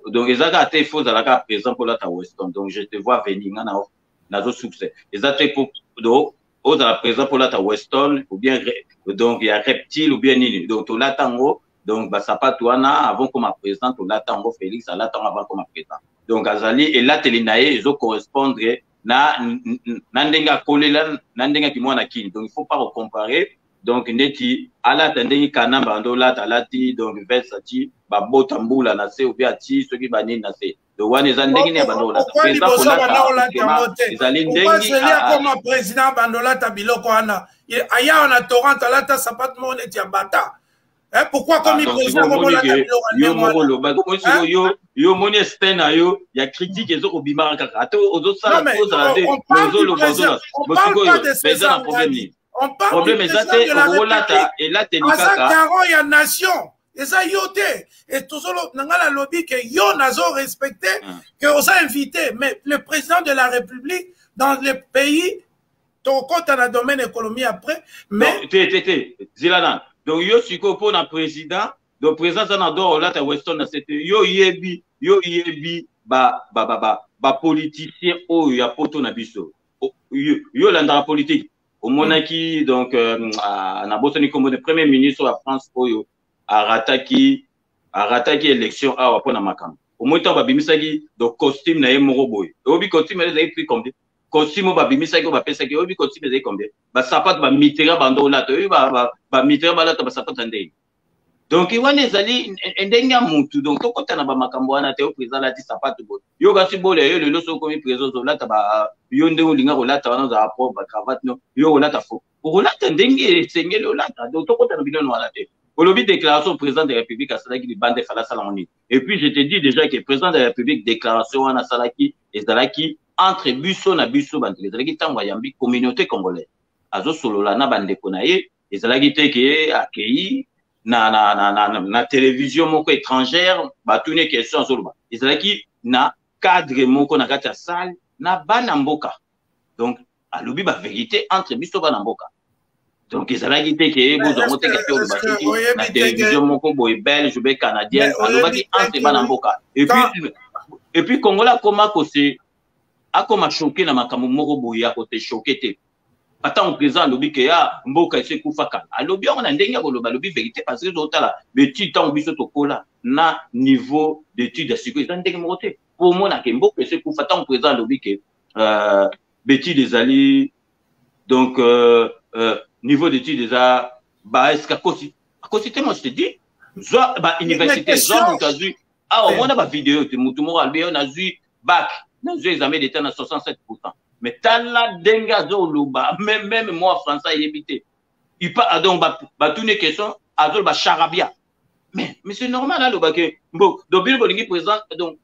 été faux à la présent pour la Weston. Donc, je te vois venir, n'a pas succès. Ils ont été pour la présent pour la Weston, ou bien, donc, il y a reptile, ou bien, donc, tout l'attend, donc, bah, ça pas toi, avant comme président, tout l'attend, Félix, à l'attend avant comme président. Donc, Azali, et là, Télinae, ils ont correspondre, n'andenga collé là, n'andenga qui moi na kin. Donc, il faut pas comparer. Donc, neti, ala tendengi kanamba, ndola, talati, donc, versati, ba botambula, na se, ou bien, ti, ceux qui banni, na se. Donc, wane, zandengi, ne bandola. Président, comme président, bandola, tabiloko, ana. Aya, on a Torrent, alata, sapat, mon, et tiambata. Hein, pourquoi comme il président yo moni stena yo ya critique ezo ko bimara kaka to ozo sala pose la de on parle pas de ces problème exacté rolata et là tenikaka ça y a nation et ça yoté et tout ça nangala lobby que yo nazo respecté que on a invité mais le président de la République dans le pays ton compte dans le domaine économie après mais Zilana. Donc, yo siko pour un président, le président Zanador, là, ta Weston, c'était yo yebi, ba politicien, oh, ya poto na biso. Yo l'andra politique. Au monaki, donc, na bosani comme le premier ministre de la France, oh, a rataki élection, ah, wapona makam. Au moins, t'as bimisagi, donc, costume na yemoro boy. Obi costume, elle a pris combien? Costume ba bimisaki ba pesaki obi costume ezai combien ba sapat ba mitera bando la to ba mitera ba la to ba sapat ndei donc iwane ezali ndenga mutu donc to kota na ba makambo wana te o président la ti sapat bo yo ga si bole yo le loso komi président la ta ba yo ndengo linga ko la ta wana za pro ba cravate no yo la ta fo ko la ta ndenge sengele la ta donc to kota na bilano wana te au lobby déclaration président de la République à Salaki di bande fala saloni et puis je te dis déjà que président de la République déclaration wana Salaki et Salaki entre buso na buso bandeke ezalaki ntango yambi communauté congolaise azosolola na bandeko na ye ezalaki te ke akei na télévision moko étrangère batuni question azoloba ezalaki na cadre moko na kati ya salle na bana mboka donc alobi ba vérité entre biso bana mboka donc ezalaki te ke bozongo te ke oloba na télévision moko boye belge be canadienne alobaki entre bana mboka et puis Congola koma kose akoma choqué na makambo moko boya kote choqué te attends présent lobi ke ya mboka ese kufaka alobi on a ndenge ko lobi vérité parce que zotala beti tant biso tokola na niveau d'étude de sécurité ndenge moté pour moi na ke mboka ese kufa tant présent lobi ke beti des alliés donc niveau d'étude déjà ba est-ce qu'à côté moi je te dis ba université genre kazu ah on a ba vidéo te mutu mo albi on a vu bac nos examens d'état à 67%. Mais tala denga zoluba, même moi français évité. Il pas donc toutes les questions azol ba charabia. Mais c'est normal là le bac bon donc bien bolingi présent donc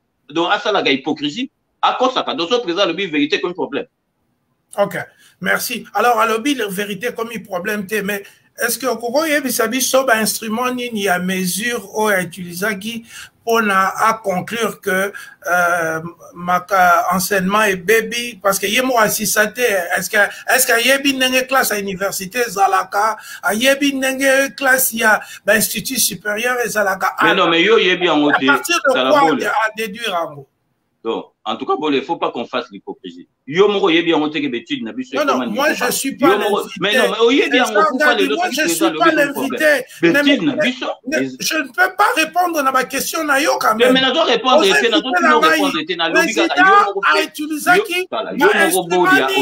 à ça la hypocrisie à cause ça donc ce présent le vérité comme problème. OK. Merci. Alors à lobby la vérité comme problème mais est-ce que vous voyez bisabi soba instrument ni à mesure ou à utiliser qui on a conclure que ma enseignement est baby parce que yemo assisté est-ce que yebi nenge classe à université zalaka a yebi nenge classe ya institut supérieur zalaka mais non mais yo yebi en côté à partir de quoi à déduire en gros. Donc, en tout cas, il ne faut pas qu'on fasse l'hypocrisie. Yo moro yebi en côté que bêtise n'a vu non, moi je suis pas l'invité. Mais non, mais yebi en côté moi je suis pas l'invité. Je ne peux pas répondre à ma question na yo quand même. Mais on doit répondre et na doit toujours répondre et na lobi ka yo a utilisé qui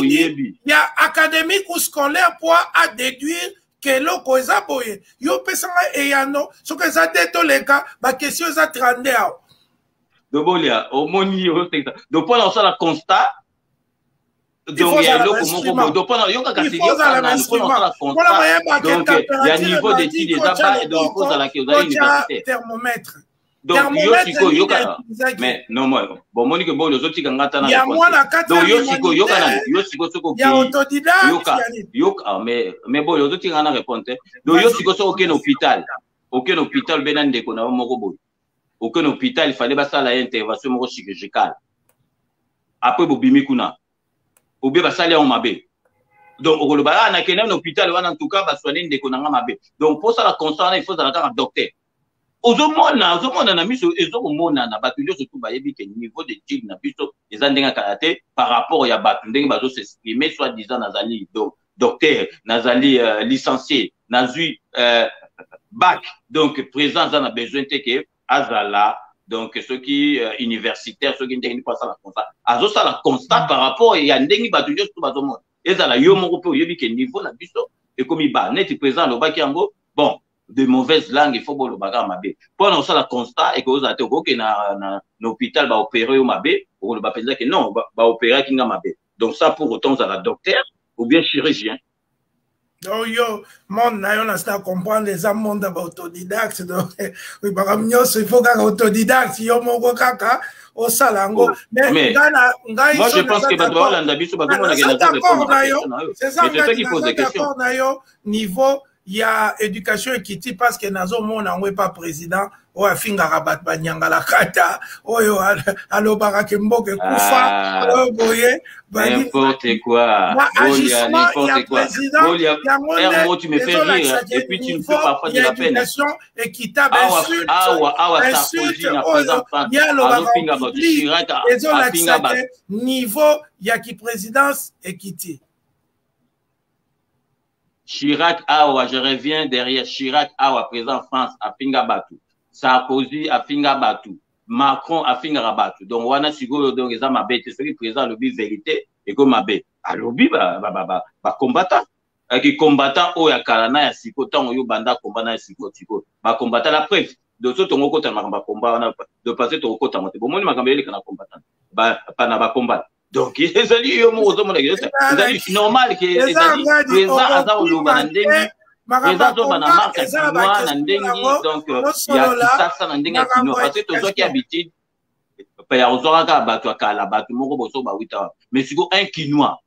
il y a académique ou scolaire pour à déduire que lo koza boye. Yo pesanga e yano so que ça déto les cas ba question ça 32. Dobolia, au moni, donc pendant ça, le constat, donc il y a l'eau, donc pendant il y a niveau d'études des abats et donc il faut à la université. Thermomètre. Donc yo siko yoka mais non moi bon moni que bon les autres ngata na donc yo siko yoka na yo siko soko ya autodidacte yoka mais bon les autres ngana répondre donc yo siko soko aucun hôpital benan de kona moko boy aucun hôpital il fallait basa la intervention moko chirurgicale après bobimi kuna obe basa la on mabe donc au Koloba na kena hôpital wana en tout cas ba soigner de kona mabe donc pour ça la constat il faut la un docteur ozomona na miso ezomona na batu yo surtout ba yebi que niveau de tigre na biso ezandenga karaté par rapport ya batu ndenge bazo s'exprimer soit disant nazali docteur nazali licencié nazui bac donc présence en a besoin que azala donc ceux qui universitaires ceux qui ndenge pas ça la constat azo ça la constat par rapport ya ndenge batu yo surtout bazomona ezala yo moko pe yebi que niveau na biso et comme ba net présent lo baki yango bon de mauvaises langues, il faut le bagarre mabé. Pendant ça, la constat est que vous avez que na l'hôpital va opérer au mabé, ou le baptême que non, va opérer qui n'a mabé. Donc ça, pour autant, ça la docteur ou bien chirurgien. Donc yo, mon nayon a comprendre les amants d'autodidacte. Donc oui, par exemple, il faut qu'un autodidacte, yo mon kaka au salango. Mais moi je pense que badwa la ndabiso badwa na gena. C'est ça qui pose des questions. Niveau il y a éducation équité parce que nazo mona ngwe pas président o afinga rabat banyanga la kata oyo alo barake mboke kufa boye n'importe quoi n'importe quoi Hermo tu me fais rire et puis tu me fais parfois de la peine éducation équitable niveau il y a qui présidence équité. Chirac Awa, je reviens derrière Chirac Awa, présent en France, à Fingabatu. Sarkozy à Fingabatu. Macron à Fingabatu. Donc, wana sigo donc ils ont ma bête, c'est qui présent le but vérité et comme ma bête. À l'obi combattant. Qui combattant au ya kalana ya siko tant yo banda combattant ya siko siko. Ba combattant la preuve. De ce ton côté na combat de passer ton côté monter. Bon moi ma kambele kana combattant. Ba pas na ba combattre. Donc, c'est normal que les présents à au Lubandengi, présents au Banamark, donc il y a ça dans Denga Kino. Parce que tous ceux qui habitent, Paya Ozoraka, Batuakala, Batumoko, Boso, Bawita, mais si vous un Quinois,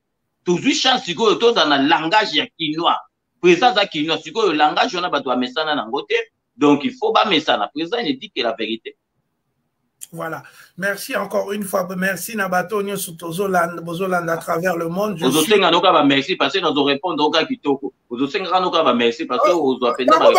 tous les chants, si vous dans un langage Quinois, présent à Quinois, si vous le langage, on a Batua Messana Nangote, donc il faut pas Messana. Présent, il dit que la vérité. Voilà. Merci encore une fois. Merci Nabato Bozoland à travers le monde. Merci parce que nous répondre au gars qui toko. Merci parce que vous appelez. Bango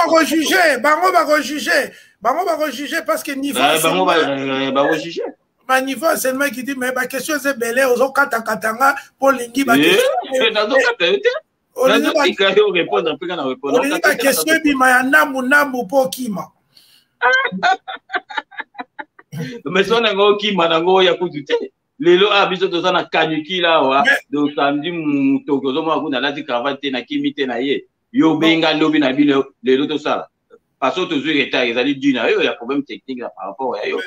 va rejuger parce que niveau. Bango va rejuger. Ma niveau c'est le mec qui dit mais ma question c'est belé aux autres katanga pour lingi ba question. La question bima namu pour kima. Mais son ngo ki manango ya kutute lelo abiso tozana kanyuki la wa do samedi mutoko zo mwa kuna lati cravate na kimite na ye yo benga lobi na bile lelo to sala parce que toujours retard ezali dina yo ya problème technique par rapport à yo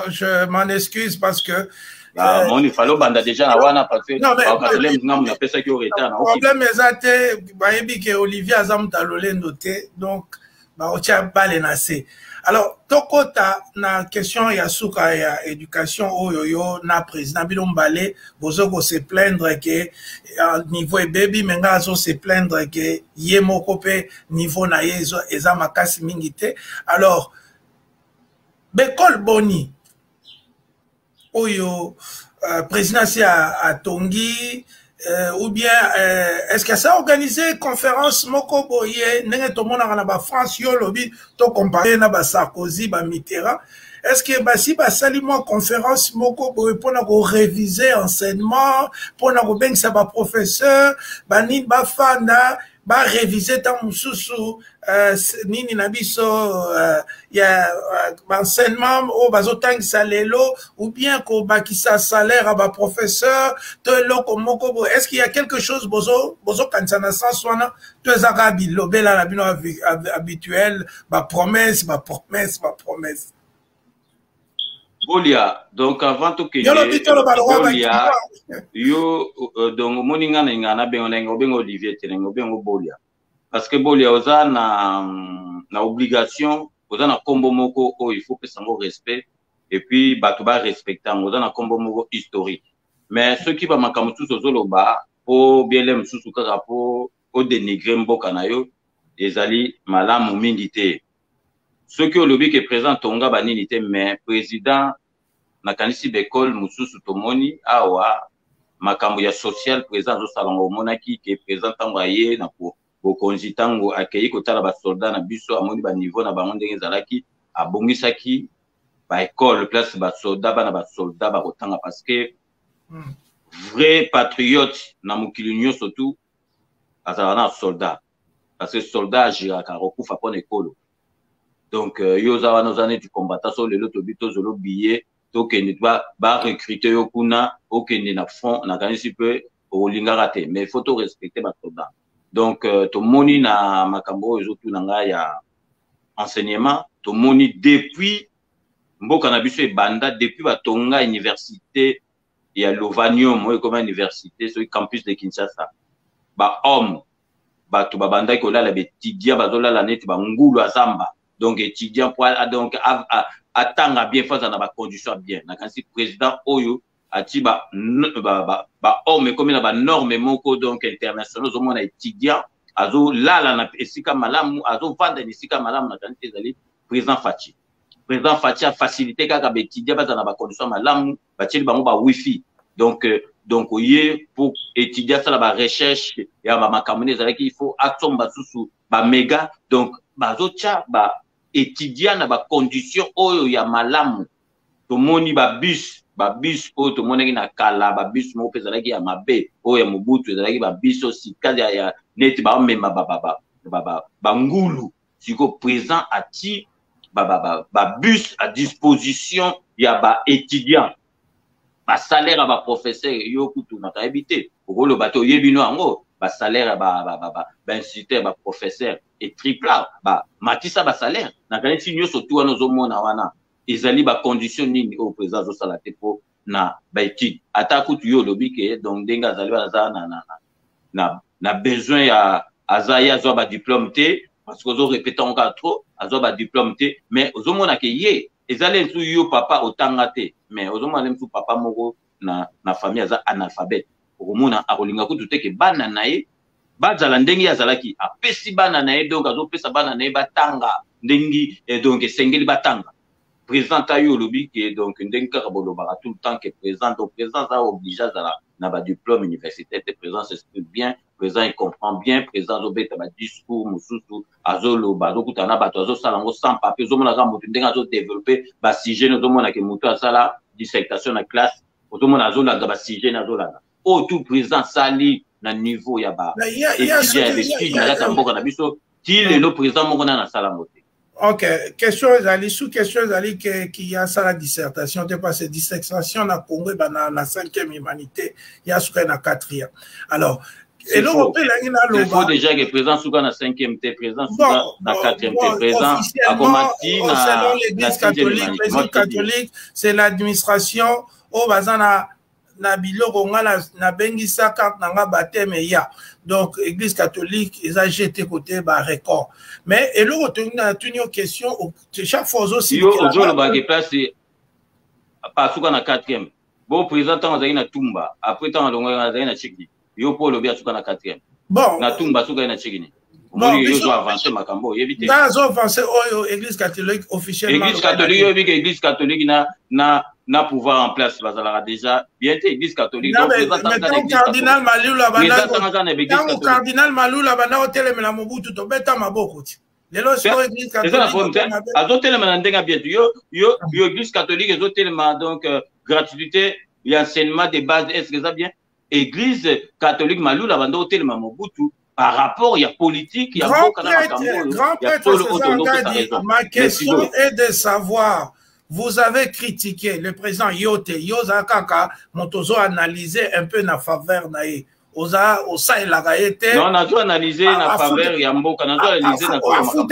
je m'en excuse parce que mon il fallait banda déjà na wana parce que problème ngam na pesa ki retard na problème ezate bayebi ke Olivier Azam talole noté donc ba otia bale na se. Alors, tokota na question ya suka ya éducation oyoyo na président Bilombale bozoko se plaindre que niveau baby menga zo se plaindre que ye moko pe niveau na yezo eza makasi mingite. Alors, Bekol Boni oyo présidence à Tongi ou bien est-ce que ça a organisé conférence moko boye nenge to mona na ba France yo lobi to comparer na ba Sarkozy ba Mitterrand est-ce que si ba sali moi conférence moko boye pona ko réviser enseignement pona ko bengisa ba professeur ba nini ba fanda ba réviser tant mususu nini na biso ya enseignement au bazotangisa lelo ou bien ko bakisa salaire à ba professeur to loko moko bo est-ce qu'il y a quelque chose bozo kanisa na sens wana to ezaka bilobela na bino habituel ba promesse Bolia, donc avant tout que Bolia, yo donc moninga na ngana bengo Olivier tenengo bengo Bolia parce que Bolia oza na obligation oza na kombo moko o il faut que sango respect et puis bato ba respecter oza na kombo moko historique mais ceux qui ba makambo tous ozoloba po biele mususu kaka po o dénigrer mboka na yo ezali malamu mingi te ceux qui olobi que président tonga banini te mais président na kanisi bekol mususu tomoni awa makambo ya social président zo salongo monaki que président tango aye na po bokonzi tango akei kotala ba soldat na biso amoni ba niveau na bango ndenge ezalaki abongisaki ba école place ba soldat bana ba soldat ba kotanga parce que vrai patriote na mokili nyonso surtout azala na soldat parce que soldat agiraka rokufa pona ekolo donc yo za wana ozane du combattant so lelo to bito zolo billet to kende ba recruter yo kuna okende na front na kanisi peu olingaka te mais il faut to respecter ba soldat donc to moni na makambo ezo tuna nga ya enseignement to moni depuis mboka na biso ebanda depuis batonga université ya Lovanium moi comme université sur campus de Kinshasa ba homme bato babanda ko la betidia bazola la net ba ngulu azamba donc étudiant pour donc atanga bien face na ba condition bien na kansi président oyo ati ba homme comme na ba norme moko donc international zo mona étudiant azo lala na esika malamu azo vanda esika malamu na kanisi ezali président Fachi a facilité kaka ba étudiant baza na ba condition malamu ba tili bango ba wifi donc oye pour étudier ça la ba recherche ya ba makamune ezalaki il faut atomba susu ba méga donc bazocha ba étudiant na ba condition oyo ya malamu to moni ba bus oyo to moni na kala ba bus mo pezalaki ya mabe oyo ya Mobutu ezalaki ba bus aussi kaza ya net ba mema ba ngulu siko présent ati ba bus à disposition ya ba étudiant ba salaire à ba professeur yo kutu na habité pour le bateau yebino ango ba salaire ba instituteur ba professeur et tripla ba matisa ba salaire na kanisi nyo surtout wana zo mona wana ezali ba condition nini au président zo salate po na ba étude ata kutu yo lobike donc denga zali baza na besoin ya azaya zo ba diplôme te parce que zo répéter encore trop azo ba diplôme te mais zo mona ke ye ezali ntu yo papa otangate mais ozomona ntu papa moko na famille aza analphabète okomona akolinga kutu te ke bana na ye bazala ndenge azalaki apesi bana na ye donc azopesa bana na ye batanga ndenge donc esengeli batanga président ayo lobi ke donc ndenge kaka bolobaka tout le temps que président donc président a obligé azala na ba diplôme universitaire te président s'exprime bien président il comprend bien président azobeta ba discours mususu azoloba azokutana bato azosala ngo sans papier ozomona za motu ndenge azodeveloppe ba sujet ozomona ke motu asala dissertation na classe ozomona azolanga ba sujet azolanga o tout président sali na niveau ya ba étudiant d'études na kata mboka na biso ti lelo président moko na sala mote. Ok, question ezali sous question ezali qui a ça la dissertation te passe dissertation na Congo na 5e humanité ya souka na 4e. Alors et l'Europe il faut déjà que président souka na 5e te président souka na 4e te président a combattu selon l'église catholique, l'église catholique c'est l'administration au bazana na biloko nga na bengisa carte nanga baptême ya donc église catholique ils a jeté côté ba record mais et l'autre une question chaque fois aussi yo le bagage place pas souka na 4e bon président azali na tumba après tant longo azali na chiki yo pour le bien souka na 4e bon na tumba souka na chiki bon yo zo avancer makambo éviter dans avancer oyo église catholique officiellement église catholique yo bika église catholique na pouvoir en place bazala déjà bien église catholique donc président cardinal Malula bana cardinal Malula bana hotelemela Mobutu to beta maboko ti lelo so église catholique azotelema ndenga bien yo église catholique ezotelema donc gratuité et enseignement de base est-ce que ça bien église catholique Malula bana hotelema Mobutu par rapport il y a politique il y a grand prêtre ma question est de savoir. Vous avez critiqué le président Yote, Yoza Kaka, Montozo analysé un peu na faveur nae. Oza osa la gaete. Non, on a analysé na faveur ya mboka, on a analysé na faveur.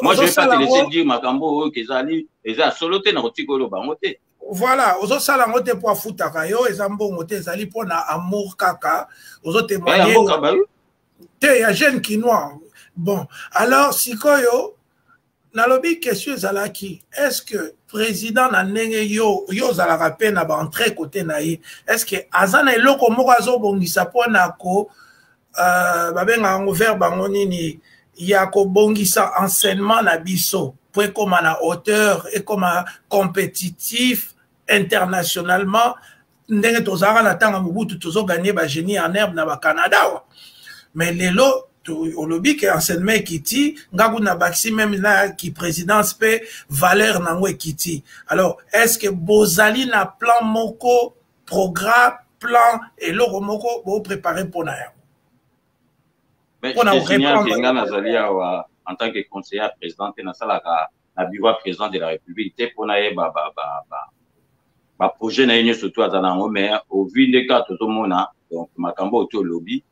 Moi je vais pas te laisser dire makambo kezali eza solo te na kotikolo bango te. Voilà, ozo sala ngote pour afutaka yo eza mbongo te ezali pona amour kaka, ozo témoigner. il y a jeune qui noir. Bon, alors, si koyo, nalobi question zalaki, est-ce que président na ndenge yo zalaka pe na ba entrée côté na ye, est-ce que azana eloko moko azobongisa pona ko babenga ngo vers bango nini ya ko bongisa enseignement na biso pour comme na hauteur et comme compétitif internationalement ndenge tozara na tanga mubutu tozo gagner ba génie en herbe na ba Canada. Mais lelo au lobby que enseignement kiti ngaku na baxi même là qui présidence pe valeur nango kiti. Alors est-ce que bozali na plan moko programme plan et le moko bo préparer pour na ya? Mais je signale que nga nazali en tant que conseiller président na sala na bureau président de la République te pour na ba projet na yenye surtout azanango mais au vu des cas tout le monde donc makambo autour lobby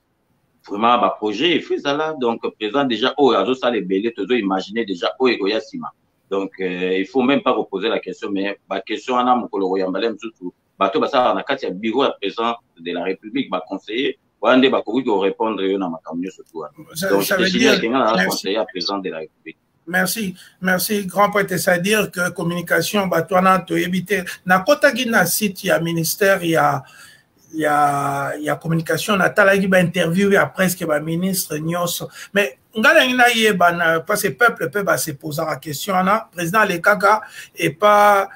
vraiment ba projet et fait ça là donc présent déjà azo ça les belé toujours imaginer déjà ekoya sima donc il faut même pas reposer la question mais ba question ana mukolo yambale msusu bato basa na kati ya bureau à présent de la République ba conseiller wande ba ko répondre yo na makambo surtout donc ça veut dire que nga conseiller à présent de la République. Merci, merci, grand prêtre. C'est-à-dire que communication, batouana, to éviter. Na kota na site, il y a ministère, il y a communication, na talagi ba interview, il y a presque ba ministre, nyos. Mais, ngala ina yé, parce que peuple peut se poser la question, président Lekaka et pas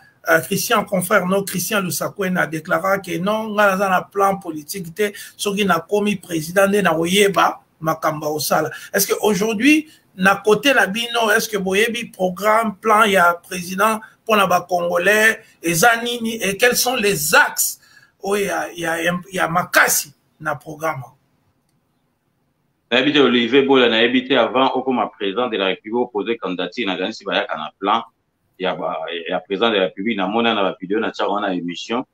Christian confrère, non, Christian Lusakwe a déclaré que non, ngala dans un plan politique, ce qui n'a commis président, na oyeba, makamba osala. Est-ce que aujourd'hui, na côté la bino, est-ce que boyebi programme, plan, il y a président pour la Congolais, et zanini, et quels sont les axes où il y a makasi na programme? Habité Olivier Bola na habité avant au comme président de la République opposé candidature na gagné si baya kana plan il y a président de la République na mona na vidéo na tcha wana émission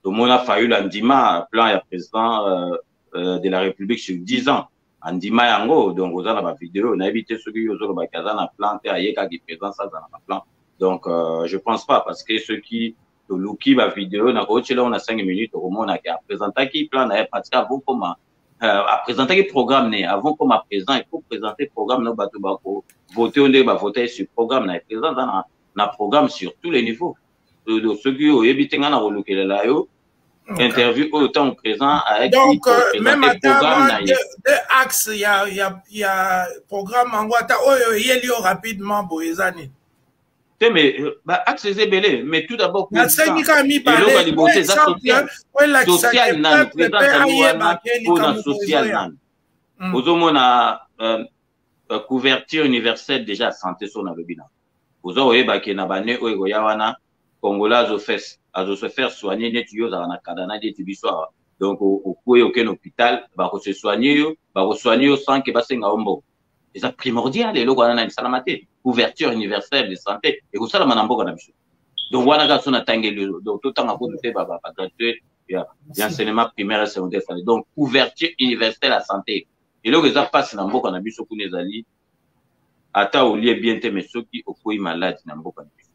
tout mona failli l'andima plan il y a président de la République sur 10 ans andima yango donc aux na ba vidéo na habité ceux qui aux ba kaza na plan te ayeka qui présent ça dans la plan donc je pense pas parce que ceux qui to luki ba vidéo na ko tchela on a 5 minutes au mona qui a présenté qui plan na parce qu'avant comment à présenter le programme avant comme à présent il faut présenter le programme no bato bako voter on va voter sur programme na présent dans programme sur tous les niveaux de ceux qui ont évité ngana rolukela la yo interview autant présent avec donc même à deux axes il y a programme en wata oyo yelio rapidement boezani mais axe zébélé mais tout d'abord pour social nan présent social nan ozomona couverture universelle déjà santé so na lobina ozoyeba ke na bane oyo yawana congolais azo se faire soigner net yo za na kadana de tibiso donc au koyo aucun hôpital ba ko se soigner yo sans que basenga ombo c'est primordial et loko na salamate couverture universelle de santé et ça la manamboka na biso donc wana ga sona tangeli donc tout temps à vous de baba gratuit enseignement primaire et secondaire donc couverture universelle à santé et loko ça passe na mboka na biso kuna ezali ata au lieu bien te mais ceux qui au malade na mboka na biso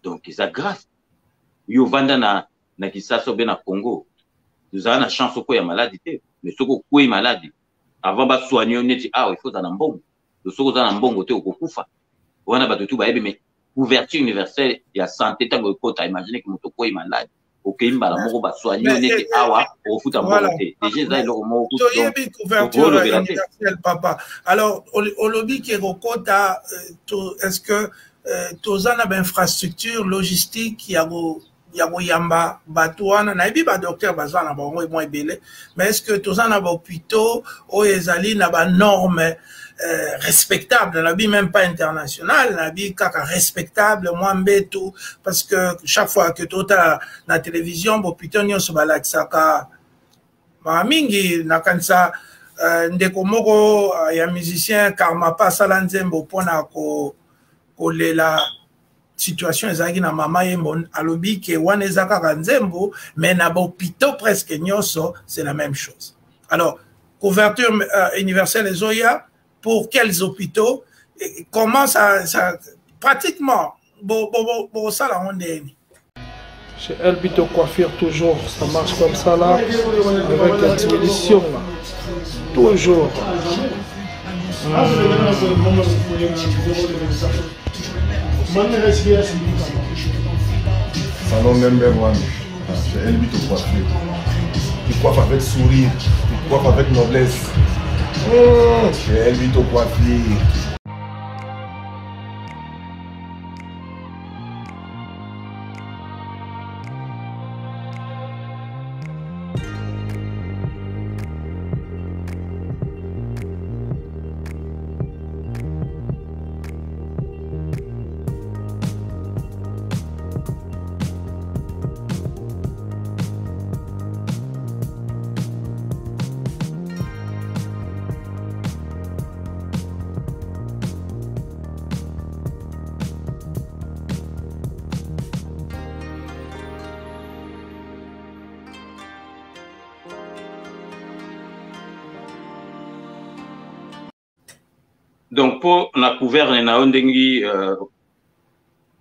donc ça grâce yo vanda na Kinshasa be na Congo nous avons la chance ko ya maladie mais ceux qui malade avant ba soigner neti il faut ça na mbongo le soko za na mbongo te okokufa wana bato tu ba mais couverture universelle ya santé tango kota imaginer que moto ko malade okimba la moko ba soigner neti awa ofuta mbongo te déjà za lo moko couverture universelle papa alors au lobby qui kota est-ce que tozana ba infrastructure logistique ya yamba batouana na ebi ba docteur bazana ba ngo mo ebele mais est-ce que tozana ba hôpitaux o ezali na ba normes respectable na bi même pas international na bi kaka respectable moi mbetu parce que chaque fois que tota na télévision hôpital nyonso balaksaka ba mingi na kanisa ndeko moko ya musicien Karma pa sala nzembo pona ko lela situation ezaki na mama yemon alobi ke wana ezaka kanzembo mais na ba hôpital presque nyonso c'est la même chose. Alors couverture universelle ezoya pour quels hôpitaux et comment ça pratiquement ça la ondeni. Chez Elbito Coiffure toujours ça marche comme ça là avec la solution là. Toujours. Salon number one, c'est Elbito coiffé. Il coiffe avec sourire, il coiffe avec noblesse. C'est Elbito coiffé. Donc, pour la gouverne, na ondengi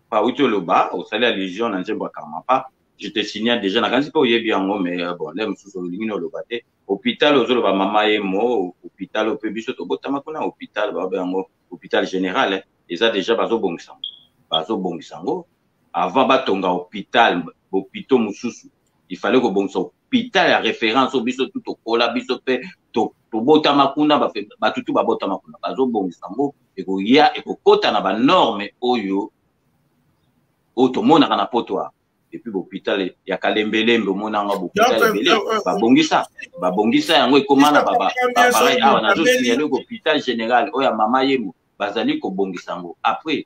pa utoloba, au salaire légion na njemba kamapa, je te signale déjà na kanzi ko yebi yango mais bon, là mususu lingino lobate, hôpital ozoloba mama yemo, hôpital au pebiso to botama kuna hôpital ba yango, hôpital général, eza déjà bazo bongisango, avant batonga hôpital, hôpitaux mususu, il fallait que bongisa hôpital à référence au biso tout au kola biso pe to bota makuna ba tutu ba bota makuna bazo bongisango eko ya eko kota na ba norme oyo to mona kana potwa et puis hôpital ya kalembelembe mona nga hôpital ba bongisa yango ekomana ba pareil ah na zo signaler hôpital général oya mama yemo bazali ko bongisango après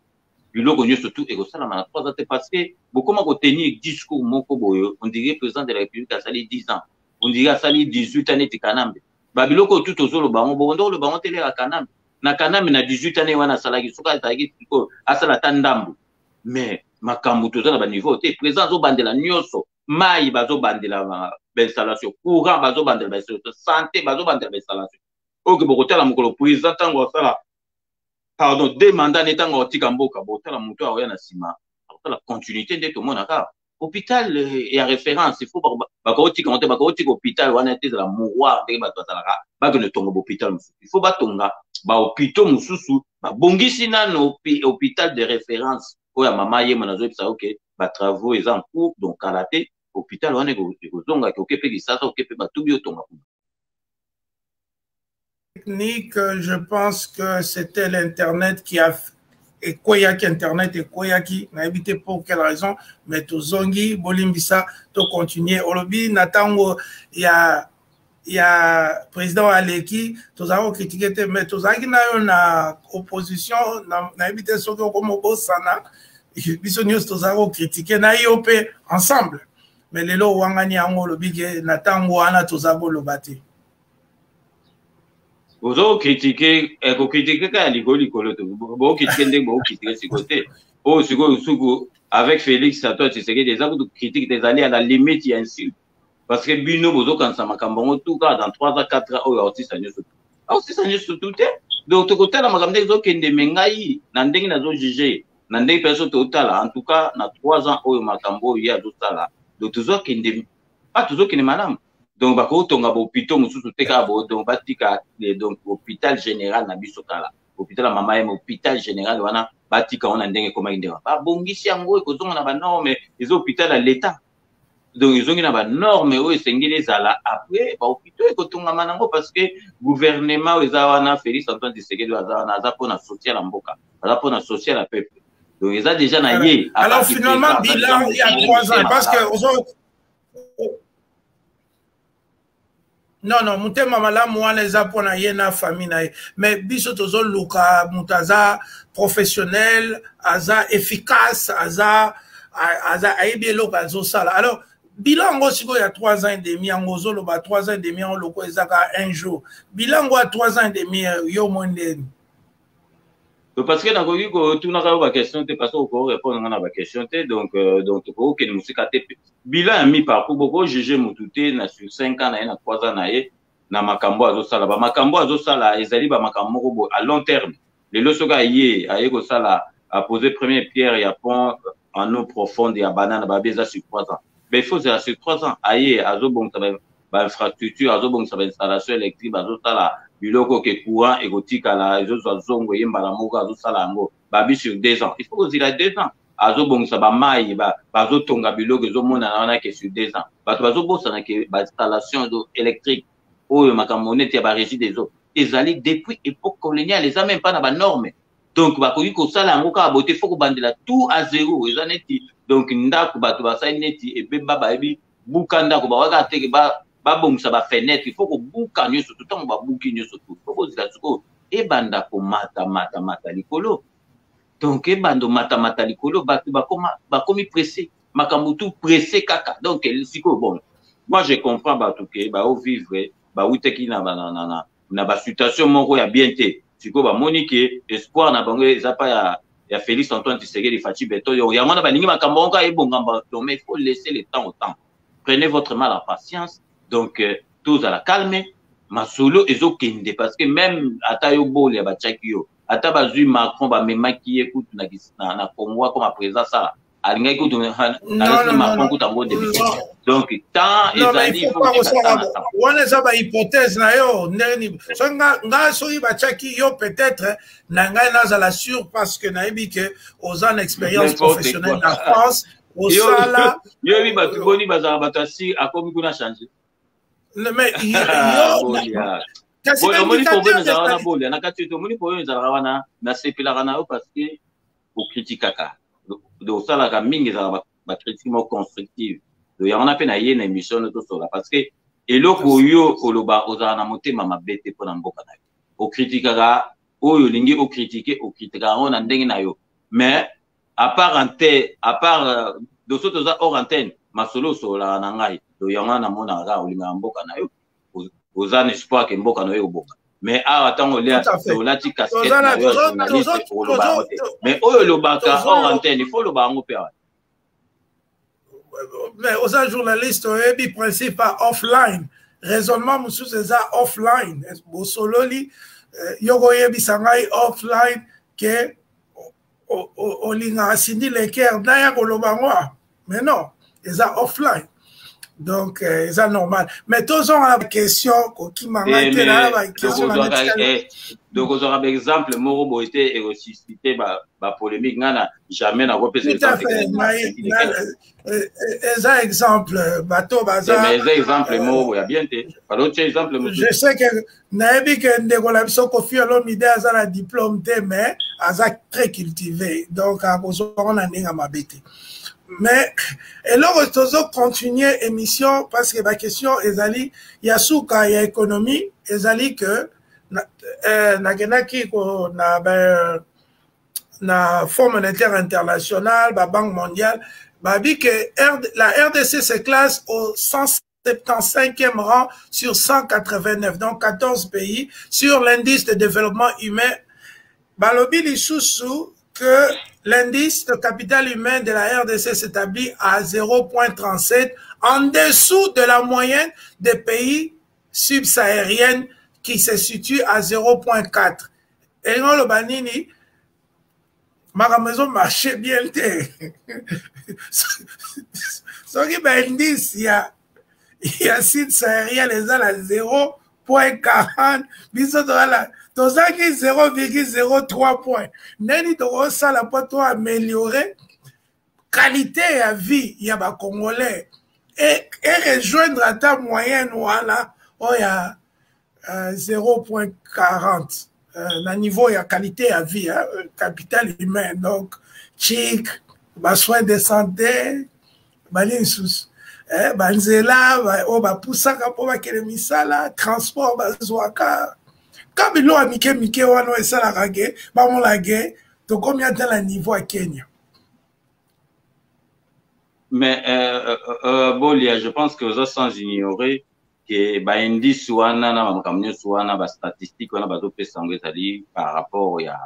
biloko nyonso tout ekosalama na 3 ans parce que bokoma ko tenir discours moko boyo on dirait président de la République a sali 10 ans on dirait a sali 18 années tikanambe ba biloko tout ozolo bango bondo le bango tele ya kanambe na kanambe na 18 années wana salaki soka tagi ko asala tandambu mais makambo tozana ba niveau te président zo bandela nyonso mai bazo bandela ba installation courant bazo bandela ba santé bazo bandela ba installation oke bokotala mokolo président tango sala pardon, deux mandats n'étant en Tikamboka, la moto a rien à Sima. La continuité de tout le monde a hôpital et à référence, il faut hôpital, on a été de la mouroir, pas que ne tombe hôpital. Il faut pas tomber, hôpital, moussou, bongi sinan hôpital de référence. Oh, ya maman yé monazo ça ok, travaux ils en cours donc à la tête hôpital on est go zonga ok pe ça ok pe tout bio tomba. Technique, je pense que c'était l'Internet qui a et Koyaki Internet et Koyaki n'a évité pour quelle raison, mais tout Zongi, Bolimbisa, tout continuer. Olobi, Natango, il y a président Aleki, tous avons critiqué, mais tous avons une opposition, n'a évité ce que comme au Sana, Bissonius, tous avons critiqué, n'a IOP ensemble. Mais les lots Wangani Ango, le big, Natango, Ana, tous avons le bâti. Vous avez critiqué, vous critiquez quand vous critiquez ce côté. Oh, avec Félix, à toi, tu sais que des gens qui critiquent des années à la limite, il y a insulte. Parce que Bino, vous quand ça m'a en tout cas, dans 3 à 4 ans, oh, aussi, ça n'y est tout. Donc, tout côté, la madame des autres qui ne mengaï, n'andeng n'a pas jugé, n'andeng personne total, en tout cas, dans 3 ans, oh, Makambo, il y a tout ça là. Donc, toujours qui ne, pas toujours qui ne madame. Donc, bako tonga hôpital mususu teka bo donc batika donc hôpital général na biso kala hôpital la mama hôpital général wana batika on ndenge koma indema ba bongisi yango ekozonga na ba norme les hôpital à l'état donc ils ont na ba norme o esengeli zala après ba hôpital ekotonga manango parce que gouvernement ezawana Félix Antoine Tshisekedi azana azapona social la mboka azapona social la peuple donc ils a déjà na yé alors finalement bilan il y a 3 ans parce que non, mutema malamu wana eza pona yena famille na ye. Mais biso tozo luka mutaza professionnel, aza efficace, aza aibi loka azo sala. Alors, bilan ngo siko ya 3 ans et demi, ngo zolo ba 3 ans et demi, on loko ezaka 1 jour. Bilan ngo à 3 ans et demi, yo mwendeni. Parce que dans le tout n'a pas question, parce qu'on répond à la question, donc pour que nous bilan a mis par beaucoup juger mutute na sur 5 ans na 3 ans na makambo azosala ba makambo azosala ezali ba makambo à long terme les losoka yé ayeko sala a posé première pierre et a pont en eau profonde et à banane ba beza sur 3 ans mais il faut ça sur 3 ans ayé azobonga infrastructure azobongisa ba installation électrique bazosala biloko ke courant ekotikala ezozwazongo yembala moko azosala yango babi sur 2 ans il faut kozila 2 ans azobongisa bamai bazotonga biloko ezomonana wana ke sur 2 ans bato bazobosana ke bainstallation électrique oyo makambo neti ya barégie des eaux ezali depuis époque coloniale eza même pas na banorme donc bakoki kosala yango kaka bote fo kobandela tout à zéro eza neti donc ndako bato basali neti ebemba bayebi buka ndako bawaka teke babongisa bafenetre il faut kobuka nyonso to ntango babuki nyonso to fo kozila sikoyo ebanda komata likolo donc ebanda omata likolo bato bakomi pressé makambo tout pressé kaka donc sikoyo bon moi je comprends bato ke baovivre bauteki na basituation moko ya bien te sikoyo bamoni ke espoir na bango eza pa ya Félix Antoine Tshisekedi Fachi Beto yango na balingi makambo ngo ebongamba mais il faut laisser le temps au temps prenez votre mal en patience donc tous à la calme masolo ezokende parce que même ata yo boli ya bachaki yo ata bazui Macron bamemaki ye kutu na Congo comme président ça alingaki kutu na Macron kutu ngo début donc tant ezali faut wana za ba hypothèse na yo ndeni so nga so bachaki yo peut-être na ngai nazala sûr parce que nayebi que aux ans expérience professionnelle en France au sala yo bi batu boni bazala batasi akomi kuna changer mais omoni problème ezalaka na boli na kati to omoni problème ezalaka wana na sepelaka na yo parce que okritikaka osalaka mingi ezalaka bacritique moko constructive yango na mpe na ye na émission tosola parce que eloko oyo oloba ozala na motema mabe te mpo na mboka na yo okritikaka oyo olingi okritikaka yango na ndenge na yo mais à part doso toza hors antenne masolo osola na ngai yango namona kaka olingaka mboka na yo oza na espoir ke mboka na yo oboka mais awa ntango olati casquette na yo ya journaliste oloba yango te mais oyo olobaka hors antenne il faut oloba yango mpe awa mais aux journalistes oyebi principe offline raisonnement mosusu eza offline bosololi yoko oyebisa ngai offline ke olingaka sindi leker naya koloba ngo mais non eza offline donc c'est normal mais tous ont la question qui m'a été là la question donc on aura exemple moro boité et aussi cité ba polémique ngana jamais na représentation eza exemple bato baza mais eza exemple moro ya bien té alors tu exemple je sais que naebi que ndeko la biso Koffi Olomide aza na diplôme té mais aza très cultivé donc a besoin na ndinga mabete. Mais et là on continuer émission parce que la question ezali yasuka ya économie ezali que na genaki ko na Fonds monétaire international ba Banque mondiale ba dit que la RDC se classe au 175e rang sur 189 donc 14 pays sur l'indice de développement humain balobi lisusu que l'indice de capital humain de la RDC s'établit à 0,37 en dessous de la moyenne des pays subsahariens qui se situe à 0,4. Et dans le banini, ma maison marchait bien. Ce qui l'indice, il y a subsahariens les gens à 0,40. Dans un qui 0,03 points. Neni to ça la pas toi améliorer qualité à vie il y a ba congolais et rejoindre à ta moyenne voilà oh il y a 0,40 na niveau il y a qualité à vie hein, capital humain donc chic ba soins de santé ba linsus banzela o ba pusaka po ba kele misala transport ba zwaka kabilo amike mike wana esala kage ba mon la guerre to combien de la niveau à Kenya. Mais Bolia, je pense que vous sans ignorer que ba indice wana na makamnyo wana ba statistique wana ba to pesa ngezali par rapport ya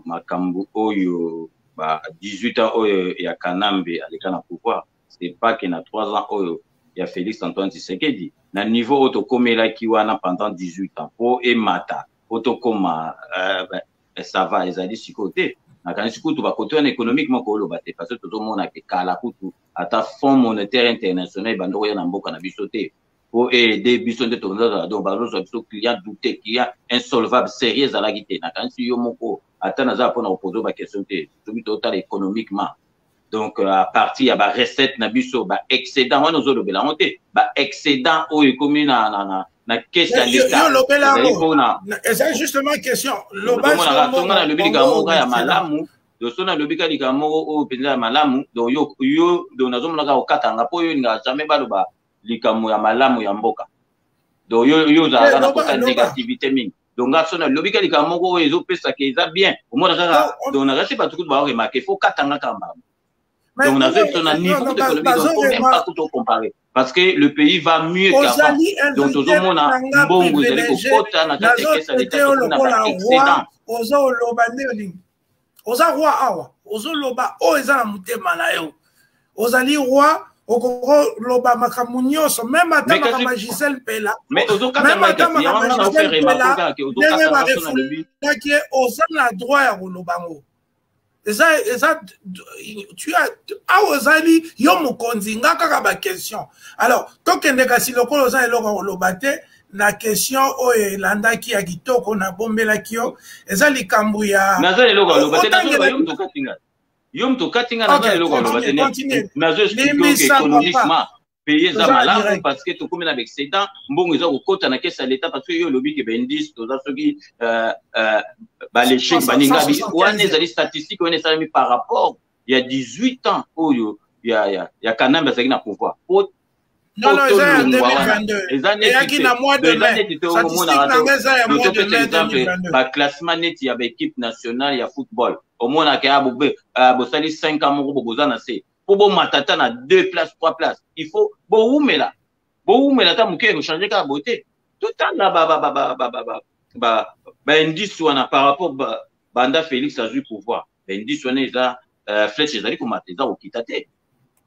makambu oyo ba 18 ans oyo ya Kanambe alika na pouvoir c'est pas que na 3 ans oyo ya Félix Antoine Tshisekedi na niveau otokomela ki wana pendant 18 ans po emata otokoma ça va ezali sikote na kanisi kutu ba côté économique moko lo baté parce que tout le monde a que kala kutu ata fonds monétaire international bando ya na mboka na biso te pour aider biso de tonza donc bazo biso client douté qui a insolvable sérieux à la guité na kansi yo moko ata na za pona oposer ba question te to total économiquement. Donc à partir ya ba recette na biso ba excédent wana zo lobela monté ba excédent o ekomi na caisse ya l'état. C'est justement question loba na lobi ka mo ya malamu do sona lobi ka dika mo o penza malamu do yo do na zo mona ka okatanga po yo nga jamais baloba likamo ya malamu ya mboka do yo za na kota négativité mingi donc ngasona lobi ka likamo ko ezo pesa ke za bien au moins kaka do na rasi pas tout ba remarquer faut katanga kamba. Donc, on a fait ton niveau d'économie, donc on ne peut même pas tout comparer. Parce que le pays va mieux qu'avant. Donc, tout le monde a un bon goût. Vous allez au quota, on a fait que ça l'État, on a fait excédent. Ozo loba ndeli. Oza roi awa. Ozo loba o eza na mutema na yo. Ozali roi okoko loba makamunyo so même ata makama Gisèle Pela. Mais ozo kata makati ya wana na faire remarquer que ozo kata na son lebi. Qui est oza na droit ya loba ngo. Tu as Aozali yomu konzinga kaka ba question. Alors, tokende kasi lokolo za eloko lobate na question o elanda ki ya kitoko na bombela kio ezali kambu ya nazo eloko lobate na yomu tokatinga. Yomu tokatinga nazo eloko lobate ne. Nazo expliquer économiquement payer za malamu parce que tout comme avec excédent mbongo eza kokota na caisse à l'état parce que yo lobi ke bendis to za soki ba l'échec baninga bi wana ezali statistique wana ezali par rapport il y a 18 ans oyo ya Kanambe azaki na pouvoir non c'est en 2022 ezaki na mois de mai statistique na eza ya mois de mai 2022 ba classement net ya ba équipe nationale ya football au moins na ka bosali 5 ans moko boza na C pour bon matata na 2 places 3 places il faut bo umela ta muke ko changer ka beauté tout temps là ba indice wana par rapport banda Félix a eu pouvoir indice wana eza flèche ezali ko mateza au kitate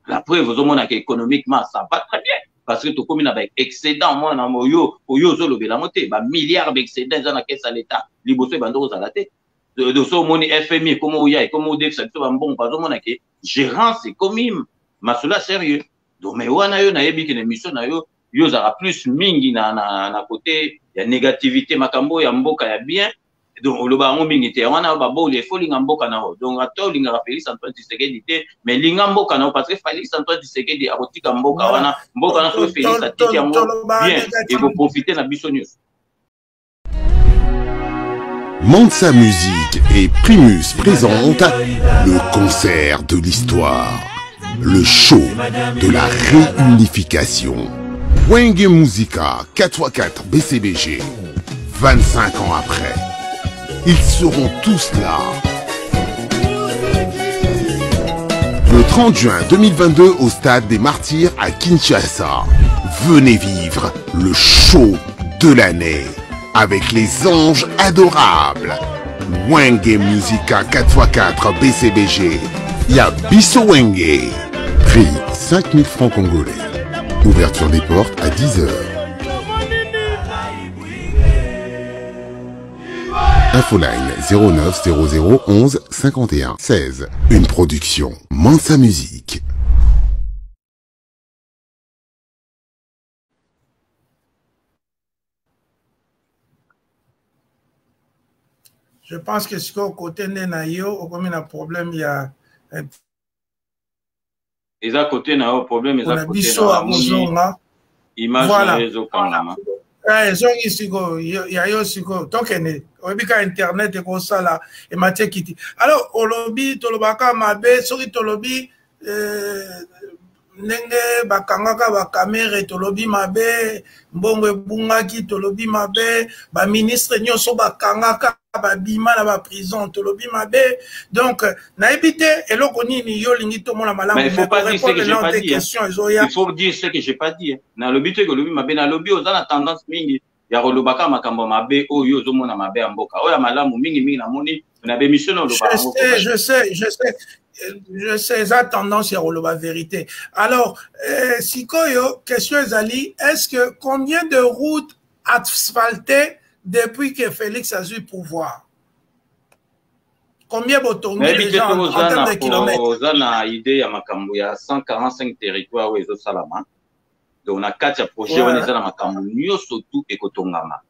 la preuve aux hommes économiquement ça va très bien parce que tout comme na ba excédent moi na moyo zo lobela monté ba milliards d'excédent dans la caisse à l'état liboso bando za la tête de so moni FMI comme oya et comme odef ça ba bon pas mona ke gérance et comme masula sérieux donc mais wana yo na yebi ke émission na yo za plus mingi na côté ya négativité makambo ya mboka ya bien donc loba ngo mingi te wana ba bo les folinga mboka na ho donc ato linga Félix Antoine Tshisekedi te mais linga mboka na parce que Félix Antoine Tshisekedi a rotika mboka wana mboka na so Félix atiki yango bien et vous profiter na biso news. Mansa Musique et Primus présentent le concert de l'histoire, le show de la réunification. Wenge Musica 4x4 BCBG, 25 ans après, ils seront tous là. Le 30 juin 2022 au stade des Martyrs à Kinshasa, venez vivre le show de l'année avec les anges adorables. Wenge Musica 4x4 BCBG, Yabiso Wenge. Prix 5000 francs congolais. Ouverture des portes à 10h. Infoline 09 00 11 51 16. Une production Mansa Musique. Je pense que ce côté Nenayo, au comme un problème, il y a ils à côté na problème ils à côté na image voilà. Réseau Kangama zongi siko ya yo siko tokene obika internet ko sala e matie kiti alors olobi tolobaka mabe soki tolobi nenge bakangaka ba caméra tolobi mabe mbongo ebungaki tolobi mabe ba ministre nyonso bakangaka babima na ba prison tolobi mabe donc na ebité eloko nini yo lingi to mona malamu mais il faut pas dire ce que j'ai pas dit il faut dire ce que j'ai pas dit na lobité que lobi mabe na lobi oza na tendance mingi ya rolobaka makambo mabe oyo zo mona mabe amboka oya malamu mingi na moni na be mission no loba je sais ça tendance à la vérité. Alors sikoyo question ezali est-ce que combien de routes asphaltées depuis que Félix a eu pouvoir? Combien botongi déjà en termes de kilomètres? Vous avez une idée, il y a 145 territoires où ils ont salama. Donc, on a 4 projets où ils ont makambu surtout et kotongama.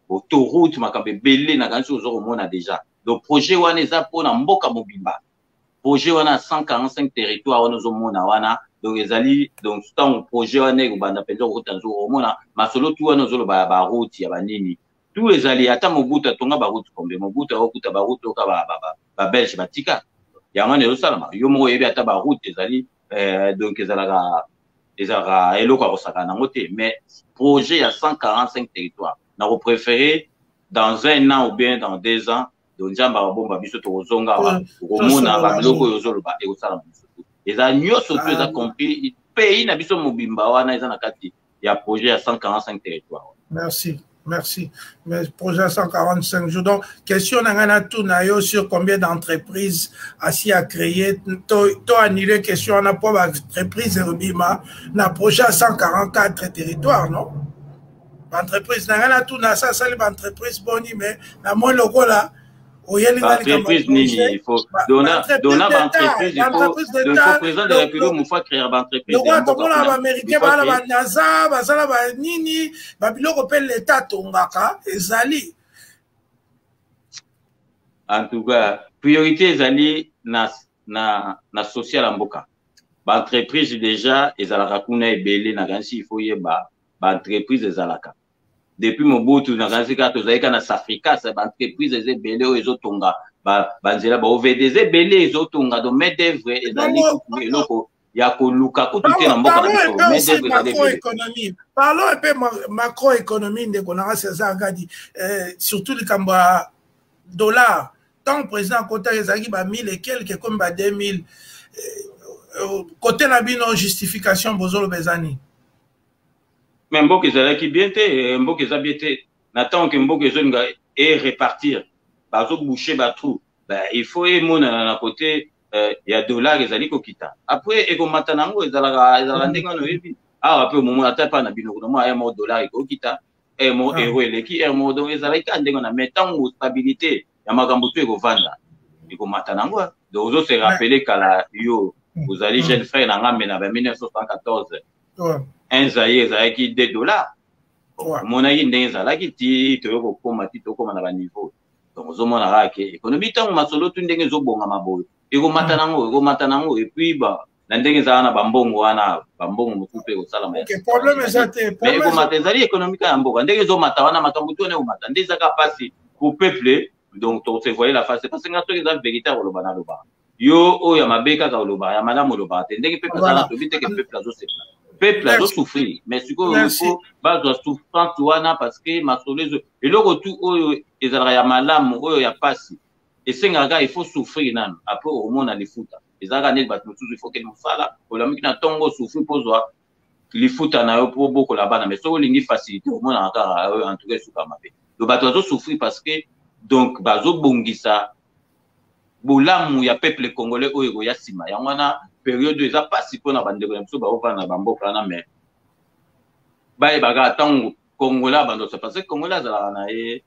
Autoroute, makambu belé, na gansi aux on déjà. Donc, projet où ils ont pour na mboka mobimba. Projet où on a 145 territoires où nous avons wana. Donc, ils allaient, donc, tant projet où on est, on a pensé au route en jour, on a, ma solo tout on a ba route, ya ba nini. Tous les alliés, attends, Mobuta, tonga ba route, comme Mobuta, okuta ba route, oka ba belge, ba tika. Yamane yo salama. Yo mo yebi ata ba route, les alliés, donc, ils allaient, elo kwa osaka na ngote. Mais, projet à 145 territoires. N'a préféré, dans 1 an ou bien dans 2 ans, donc, jamba bomba biso to zonga, romona, ba loko yo zolo ba, e salama. Les agneaux surtout, ils ont compris, pays na biso mobimba wana, ils ont nakati. Il y a projet à 145 territoires. Merci. Merci. Mais projet 145 jours. Donc, question tout sur combien d'entreprises assis à créer. Tu annulé question on a pas d'entreprise Rubima. Na projet à 144 territoires, non? Entreprise n'a tout na ça l'entreprise boni mais na moins logo là. Entreprise il faut donner entreprise il faut président de la République nous faut créer entreprise le roi comme on américain ba la NASA bazala ba nini ba biloko pe l'état tongaka ezali en tout cas priorité ezali na social mboka ba entreprise déjà ezalaka kuna ebele na gansi il faut yeba ba entreprise ezalaka depuis Mobutu na ganzi ka tozalika na Safrika sa entreprise ezebele o ezotonga banzela ba OVDZ ebele ezotonga do main d'œuvre ezali ku eloko ya koluka kutuke na mboka na biso main d'œuvre macroéconomie. Parlons un peu macroéconomie ndeko na César Gadi surtout le kamba dollar tant président Kota ezaki ba 1000 et quelques comme ba 2000 côté na bino justification bozolo bezani. Mais Mboka ezalaki bien te, Mboka eza bien te. N'attend que Mboka ezonga et répartir. Bazo boucher ba trou. Ben il faut mona na côté il y a dollar ezali ko kita. Après eko matanango ezalaka ndenga no yebi. Ah après moment ata pa na bino ko mo aya mo dollar eko kita. Et mo euro eleki et mo donc ezalaki ndenga na mettant stabilité ya makambo tu eko vanda. Eko matanango. Donc ozo se rappeler kala yo vous allez jeune frère na ngambe na 1974. Un zaïre qui $2. Mon aïe n'ezalaki ti to koma ti to koma na ba niveau. Donc ozomona rake économie tant masolo tu ndenge zobonga maboyo. Eko matanango et puis ba na ndenge za na bambongo wana bambongo mukupe ko sala ma. OK, problème ezate. Mais eko matenzali économique ya mboka ndenge zo mata wana makambo tu ne umata ndeza ka pasi pour peuple donc to se voyait la face parce que ngato eza vérité au lobana loba. Yo o ya mabeka ka loba ya malamu loba ndenge peuple za to bite que peuple azo se peuple a souffrir mais ce qu'il faut base de souffrance wana parce que masolezo et le retour oyo ezala ya malamu oyo ya pasi et sengaga il faut souffrir nan après au monde ali futa ezala ne bat mutu il faut que musala olamiki na tongo souffrir pozwa li futa na yo po boko la bana mais so lingi facilité au monde encore en tout cas suka mabe le bateau souffrir parce que donc bazo bongisa bolamu ya peuple congolais oyo ya sima ya wana période eza pasi pona bandeko na biso baova na bamboka na mais baye baga tango congolais bando se passer congolais azala na ye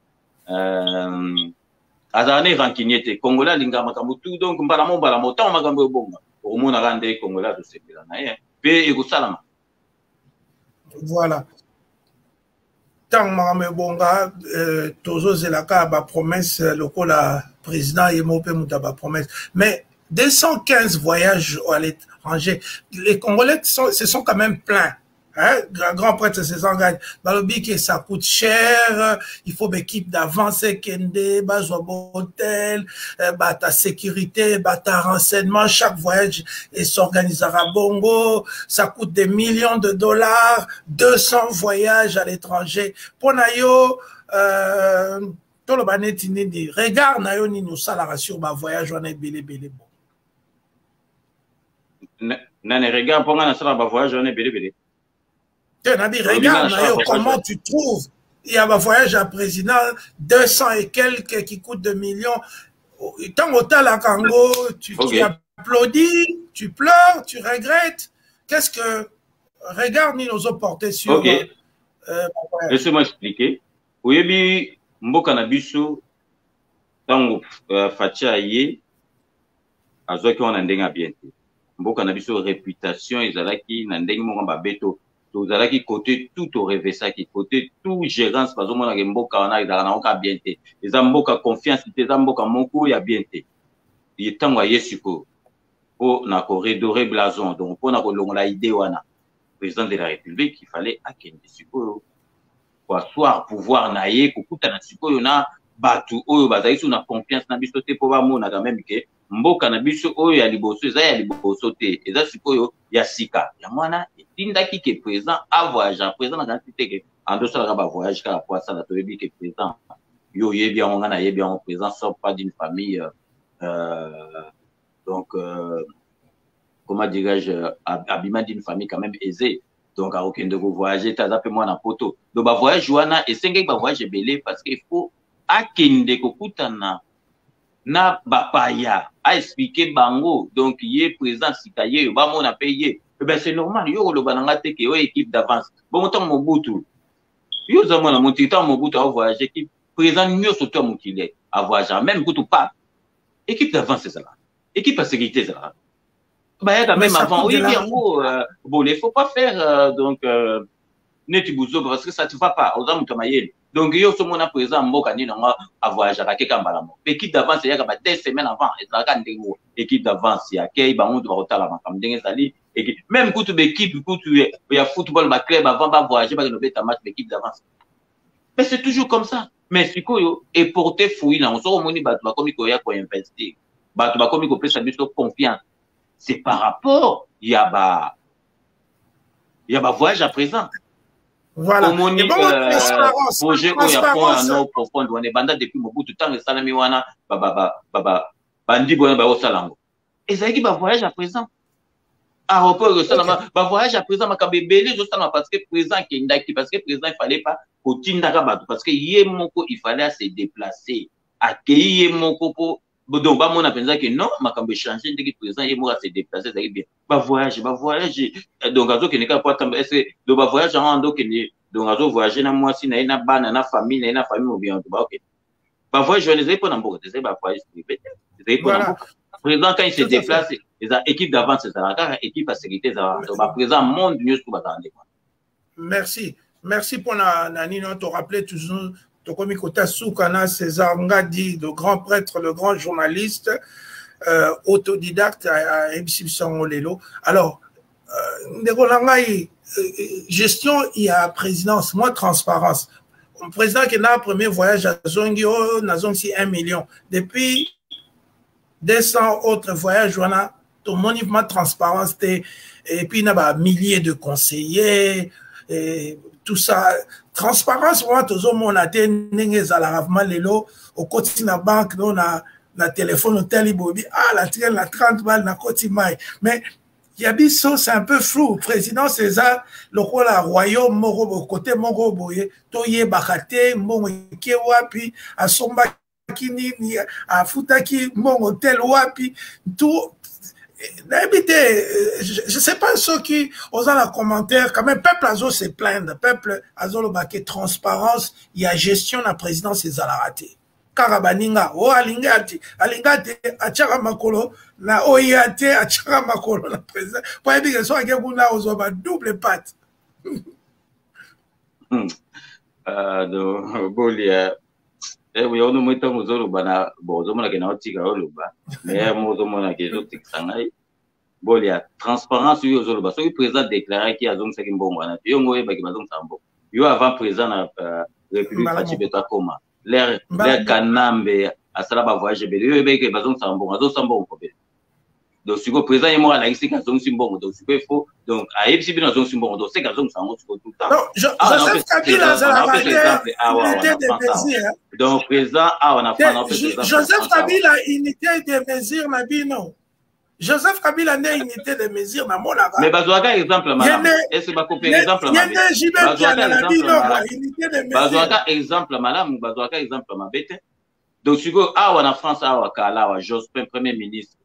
azala ne rancunier te congolais linga makambo tout donc mbala mo tango makambo ebonga omona rande congolais to sepela na ye pe ekosalama voilà tant makambo ebonga tozozelaka ba promesse lokola président yemo pe mutaba promesse mais 215 voyages à l'étranger. Les Congolais se sont quand même pleins. Hein? Grand prêtre se s'engage. Balobi que ça coûte cher, il faut une équipe d'avance, kende, bazwa hôtel, ta sécurité, ta renseignement, chaque voyage et s'organisera bongo, ça coûte des millions de dollars, 200 voyages à l'étranger. Pour nayo, tout le baneti ni regarde nayo ni nous salara sur ba voyage on est belé bon. Nane regarde pour moi na voyage on est belé. Tu as dit regarde comment tu trouves il y a un voyage à président 200 et quelques qui coûte 2 millions. Tant au tal à Congo, tu applaudis, tu pleures, tu regrettes. Qu'est-ce que regarde ni nous ont porté sur laissez-moi expliquer. Oui, mboka na biso Tango Fatia ye azoki on ndenga bien te. Mboka na biso réputation ezalaki na ndenge mo ngamba beto. Tozalaki côté tout au revesaki côté tout gérance bazo mona ke mboka wana ezala na oka bien te. Eza mboka confiance te, eza mboka moko ya bien te. Ye tango ye siko po na ko redorer blason donc po na ko longola idée wana président de la République il fallait akende siko pour asseoir pouvoir na ye kokuta na siko na batu oyo bazali sous na confiance na biso te po ba mona quand même ke mboka na biso oyo ya liboso eza ya liboso te eza sikoyo ya sika ya mwana etindaki ke président a voyage président na quantité ke andosala ba voyage ka pour ça na toyebi ke président yo yebi on na yebi on président sort pas d'une famille donc comment dirais-je habillement d'une famille quand même aisée donc à aucun de vous voyager t'as appelé moi na poto donc ba voyage wana et c'est ba voyage belé parce qu'il faut akende kokutana na bapaya a expliqué bango donc yé présent sikaye ba mona payé ben c'est normal yo lo bananga te ke yo équipe d'avance bon temps Mobutu yo zama na montitan Mobutu a voyager équipe présent nyo soto mukile a voyager même kutu pas équipe d'avance c'est ça équipe à sécurité ça bah il y a quand même avant oui bien gros bon il faut pas faire donc neti buzo parce que ça te va pas aux hommes tomayel donc yo so mona présent mboka ni nga a voyager ka kambala mo équipe d'avance ya ka ba 2 semaines avant et ça ka ndengo équipe d'avance ya kay ba on doit rotala makam ndenge sali équipe même kutu équipe kutu ya football ba club avant ba voyager ba no beta match équipe d'avance mais c'est toujours comme ça mais sikoyo et porter fouille na on so moni ba ba komi ko ya ko investir ba ba komi ko pesa biso confiance c'est par rapport il y a ba voyage à présent. Voilà. Projet où il y a un eau profonde on est banda depuis beaucoup de temps et salami wana bandi bona ba osalango. Et ça qui ba voyage à présent. Aéroport de salama ba voyage à présent makabebele zo salama parce que présent kendaki parce que présent il fallait pas kotindaka bato parce que yé moko il fallait se déplacer accueillir moko pour donc ba mona penza que non makambe changer ndeki présent yé moko se déplacer ça bien ba voyage donc azo keneka pour attendre est-ce que do ba voyage en donc donc azo voyager na moi si na bana na famille ou bien ba OK ba voyage je les ai pas dans beaucoup c'est ba voyage privé c'est pas présent quand il se déplace les équipes d'avance c'est ça équipe à sécurité ça ba présent monde mieux tout ba attendre merci pour nani non te rappeler toujours Tokomi Kota Soukana César Ngadi, le grand prêtre, le grand journaliste, autodidacte à Ebsibson Olelo. Alors, gestion, il y a présidence, moins transparence. Le président qui a un premier voyage à Zongi, on a 1 million. Depuis 200 autres voyages, on a tout le monde transparence. Et puis, il y a milliers de conseillers. Et tout ça, transparence, moi, tout le monde a été lelo au côté de la banque, on a la téléphone au télébobi, la traîne, la 30 balles, la côté maille. Mais il y a des choses, c'est un peu flou. Président César, le rôle à royaume, moro, côté moro, boye, toye, bakate, moro, kewa, puis à somba, kini, à futaki, moro, tel wapi, tout. Je ne sais pas ceux qui osent la commentaire, quand même, peuple azo se plaindre, peuple azo le baquet transparence, il y a gestion de la présidence et Zalarate. Karabaninga, alingati, achara makolo, na oyate, achara makolo, la présidence. Pour dire que soit Gabuna ozoba double patte. Donc, Bolia. Oui, on nous met en Zolobana, bon, on a un tigre au Loba, mais on a un tigre sangai. Bon, il y a transparence sur Zoloba. So, le président déclaré qu'il y a un second bon, il y a un sambo. Il y a avant président de la République Fatibeta Koma. L'air Kanambe, à Salaba voyage, il y a un sambo, un sambo. Donc, si le président est mort à la ici, il y a un symbole. Donc, il faut, donc, à Epsi, il y a un symbole. Donc, c'est qu'il y a un symbole tout le temps. Non, Joseph Kabila, unité de mesures. Donc, président, on a fait Joseph Kabila, unité de mesures, Nabino. Joseph Kabila n'a unité de mesures, dans mon avis. Mais Bazouaka, exemple, madame. Est-ce que vous copiez exemple, madame? Bazouaka, exemple, madame, ou Bazouaka, exemple, madame. Donc, si vous, on a France, Jospin, premier ministre.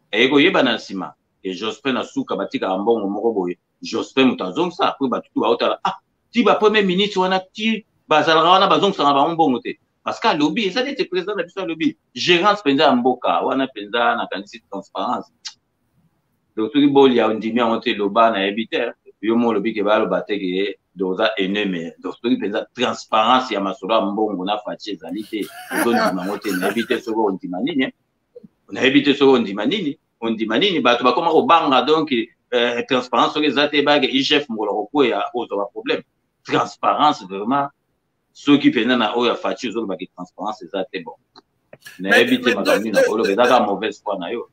Et vous, Banansima. Et Jospin, a sous Kabatika, un bon moment, Jospin, Moutazong, ça, après, tu vas au si le premier ministre, on a, Bazalra, on a besoin de ça, un bon côté. parce que lobby ça était président de la lobby gérance penza mboka wana penza na kanisi transparence donc tout bol ya ndimi on te loba na habiter yo mo lobby ke ba lo bateke doza eneme donc tout penza transparence ya masolo mbongo na fachi ezalité donc ndima te na habiter soko ndima nini on habiter soko ndima nini bato ba koma ko banga donc transparence sur les atebag chef mo lo ko ya autre problème transparence vraiment ceux qui peuvent na oya fachi zo ba transparence c'est bon na éviter magami na olo bezaka mauvaise foi na yo.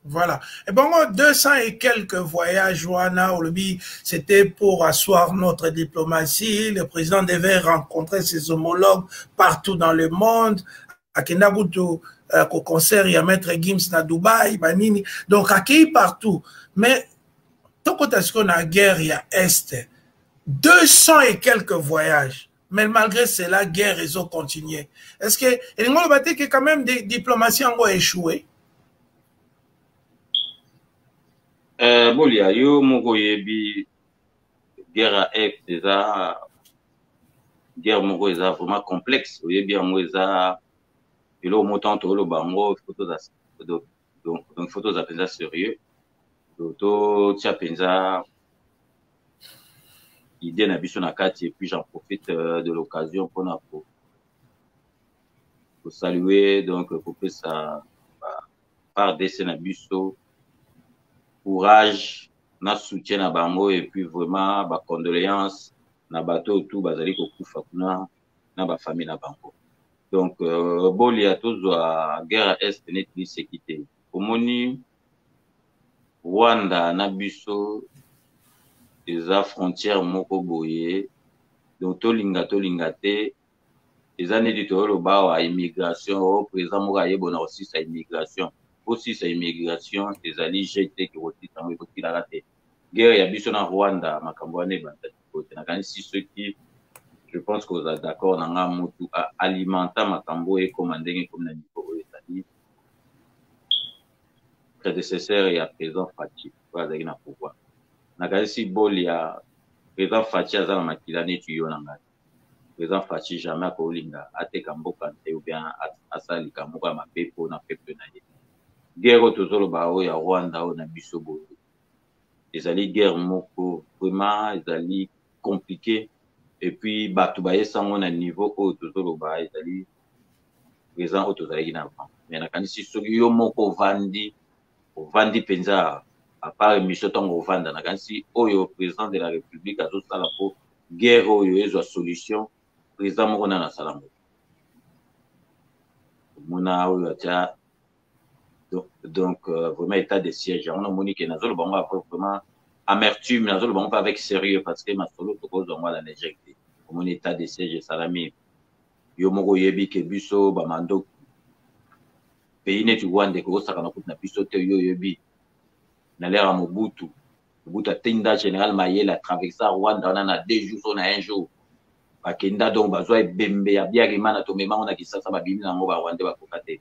Voilà. Et bon, 200 et quelques voyages, Wana, c'était pour asseoir notre diplomatie. Le président devait rencontrer ses homologues partout dans le monde. À Kendabutu, au concert, il y a Maître Gims na Dubaï, Banini. Donc, accueilli partout. Mais, tant qu'on a guerre, il y a Est. 200 et quelques voyages. Mais malgré cela, guerre, ils ont continué. Est-ce que, et nous avons dit que quand même des diplomaties ont échoué? Bolia, yo moko yebi guerre à Est, guerre moko eza vraiment complexe. Yebi yango eza ilo motant to lo bango photos donc photos à penza sérieux. To tia penza idée na biso na kati et puis j'en profite de l'occasion pour saluer donc pour que ça par des na biso courage na soutien na bango et puis vraiment ba condoléances na bato tout bazali ko kufa kuna na ba famille na bango donc boli ya tozwa guerre est net ni sécurité omoni Rwanda na biso eza frontière moko boye donc tolinga te eza neti toloba wa immigration au président moko ayebona aussi sa immigration aussi sa immigration ezali jeté ki roti tango ekoti la raté guerre ya biso na Rwanda makambo ane bantati kote na kanisi ceux qui je pense que vous êtes d'accord na nga mutu alimenta makambo e commanding comme na niveau ezali prédécesseur et à présent Fachi bazali na pouvoir na kanisi bol ya président Fachi azala makila neti yo na ngai président Fachi jamais ko linga ateka mboka te ou bien asali kamoko ya mapepo na peuple na ye guerre tozolo ba o ya Rwanda o na biso boye ezali guerre moko vraiment ezali compliqué et puis bato ba yesango na niveau o tozolo ba ezali présent o tozali na avant mais na kanisi soki yo moko vandi penza à part mission tongo vanda na kanisi oyo président de la République azo sala po guerre oyo ezo solution président moko na salango mona oyo atia donc vraiment état de siège on a monique nazolo bango vraiment amertume nazolo bango pas avec sérieux parce que ma solo to cause on va la néjecter comme un état de siège salami yo moko yebi ke biso ba mando pays net Rwanda ko saka na na biso te yo yebi na l'ère Mobutu atenda général Mayela traverser Rwanda on a 2 jours on a 1 jour bakenda donc bazwa ebembe ya biarima na tomema on a kisasa ba bimi na ngo ba Rwanda ba kokate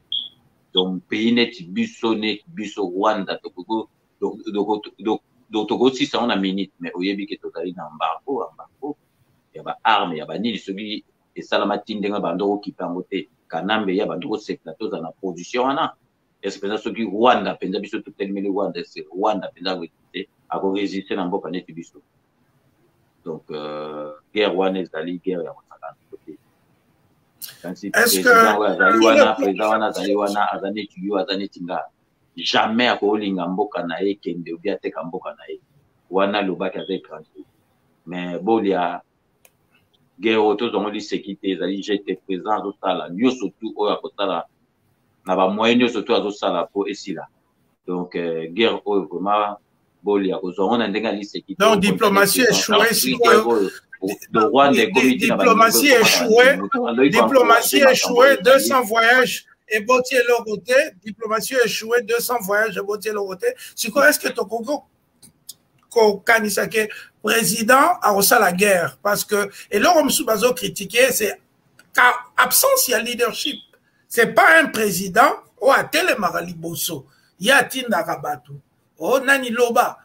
donc pays net biso Rwanda toko donc toko si ça on a minute mais oyebi ke totali na embargo ya ba arme ya ba nini sobi et salama tindenga bando ki pangote kanambe ya bando se plateau na position wana espèce soki Rwanda penza biso totelmeli Rwanda c'est Rwanda penza wete a ko résister na mboka net biso donc guerre wana ezali guerre ya mosaka côté. Est-ce que jamais à Kolinga Mboka nae kende ou bien teka mboka nae wana lobaki aza étranger mais bolia guerre auto zongoli sécurité ezali j'étais présent au sala nyo surtout oya kotala na ba moyen surtout azo sala po esila donc guerre oyo vraiment bolia kozonga ndenga li sécurité donc diplomatie échouée si diplomatie échouée, 200 voyages et Botier l'autre côté, diplomatie échouée, 200 voyages et Botier l'autre côté. C'est quoi est-ce que ton Congo, Kanisake, président, a reçu la guerre? Parce que, et là, on me critiqué, c'est absence, il y a leadership. C'est pas un président, ou à Télémarali Bosso, il y a Tinda Rabatou, oh Nani Loba.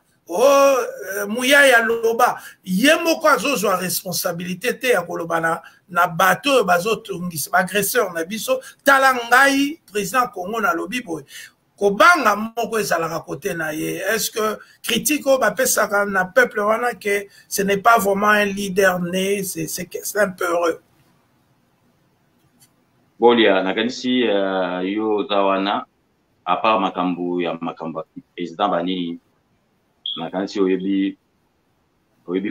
Mouya ya loba yemoko azozwa responsabilité te ya koloba na bateau bazotungisa agresseur na biso tala ngai président Congo na lobi boy kobanga moko ezalaka côté na ye. Est-ce que critique o bapesaka na peuple wana que ce n'est pas vraiment un leader né, c'est un peu heureux. Bolia nakanisi yo zawana à part makambu ya makambu président bani nakanisi oyebi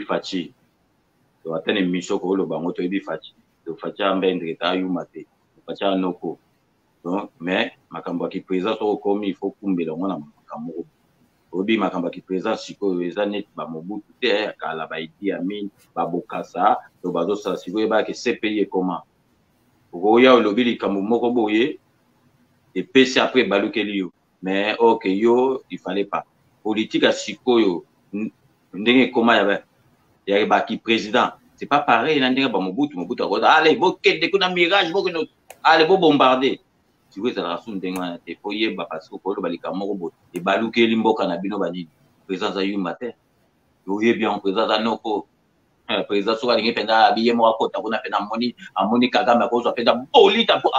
fachi to atene mission ko lo bango to oyebi fachi to fachi ambendre ta yumate fachi anoko donc mais makambu ki président so komi il faut kumbela ngona makambu oyebi makambu ki président siko ezane ba mobutu te kala ba Idi Amin ba Bokassa to bazo sa siko eba ke CPI comment oya olobili kambu moko boye et PC après balukeli yo mais OK yo il fallait pas politique à sikoyo ndenge koma ya ba ki président c'est pas pareil na ndenge ba mobutu allez bo kende kuna mirage bo no allez bo bombarder si vous ça rason ndenge na te foye ba parce que ko balika moko bo e balukeli mboka na bino bani président za yumate yo bien président za noko président so kalingi penda biye mo akota kuna penda amoni Kagame ko zo penda bolita po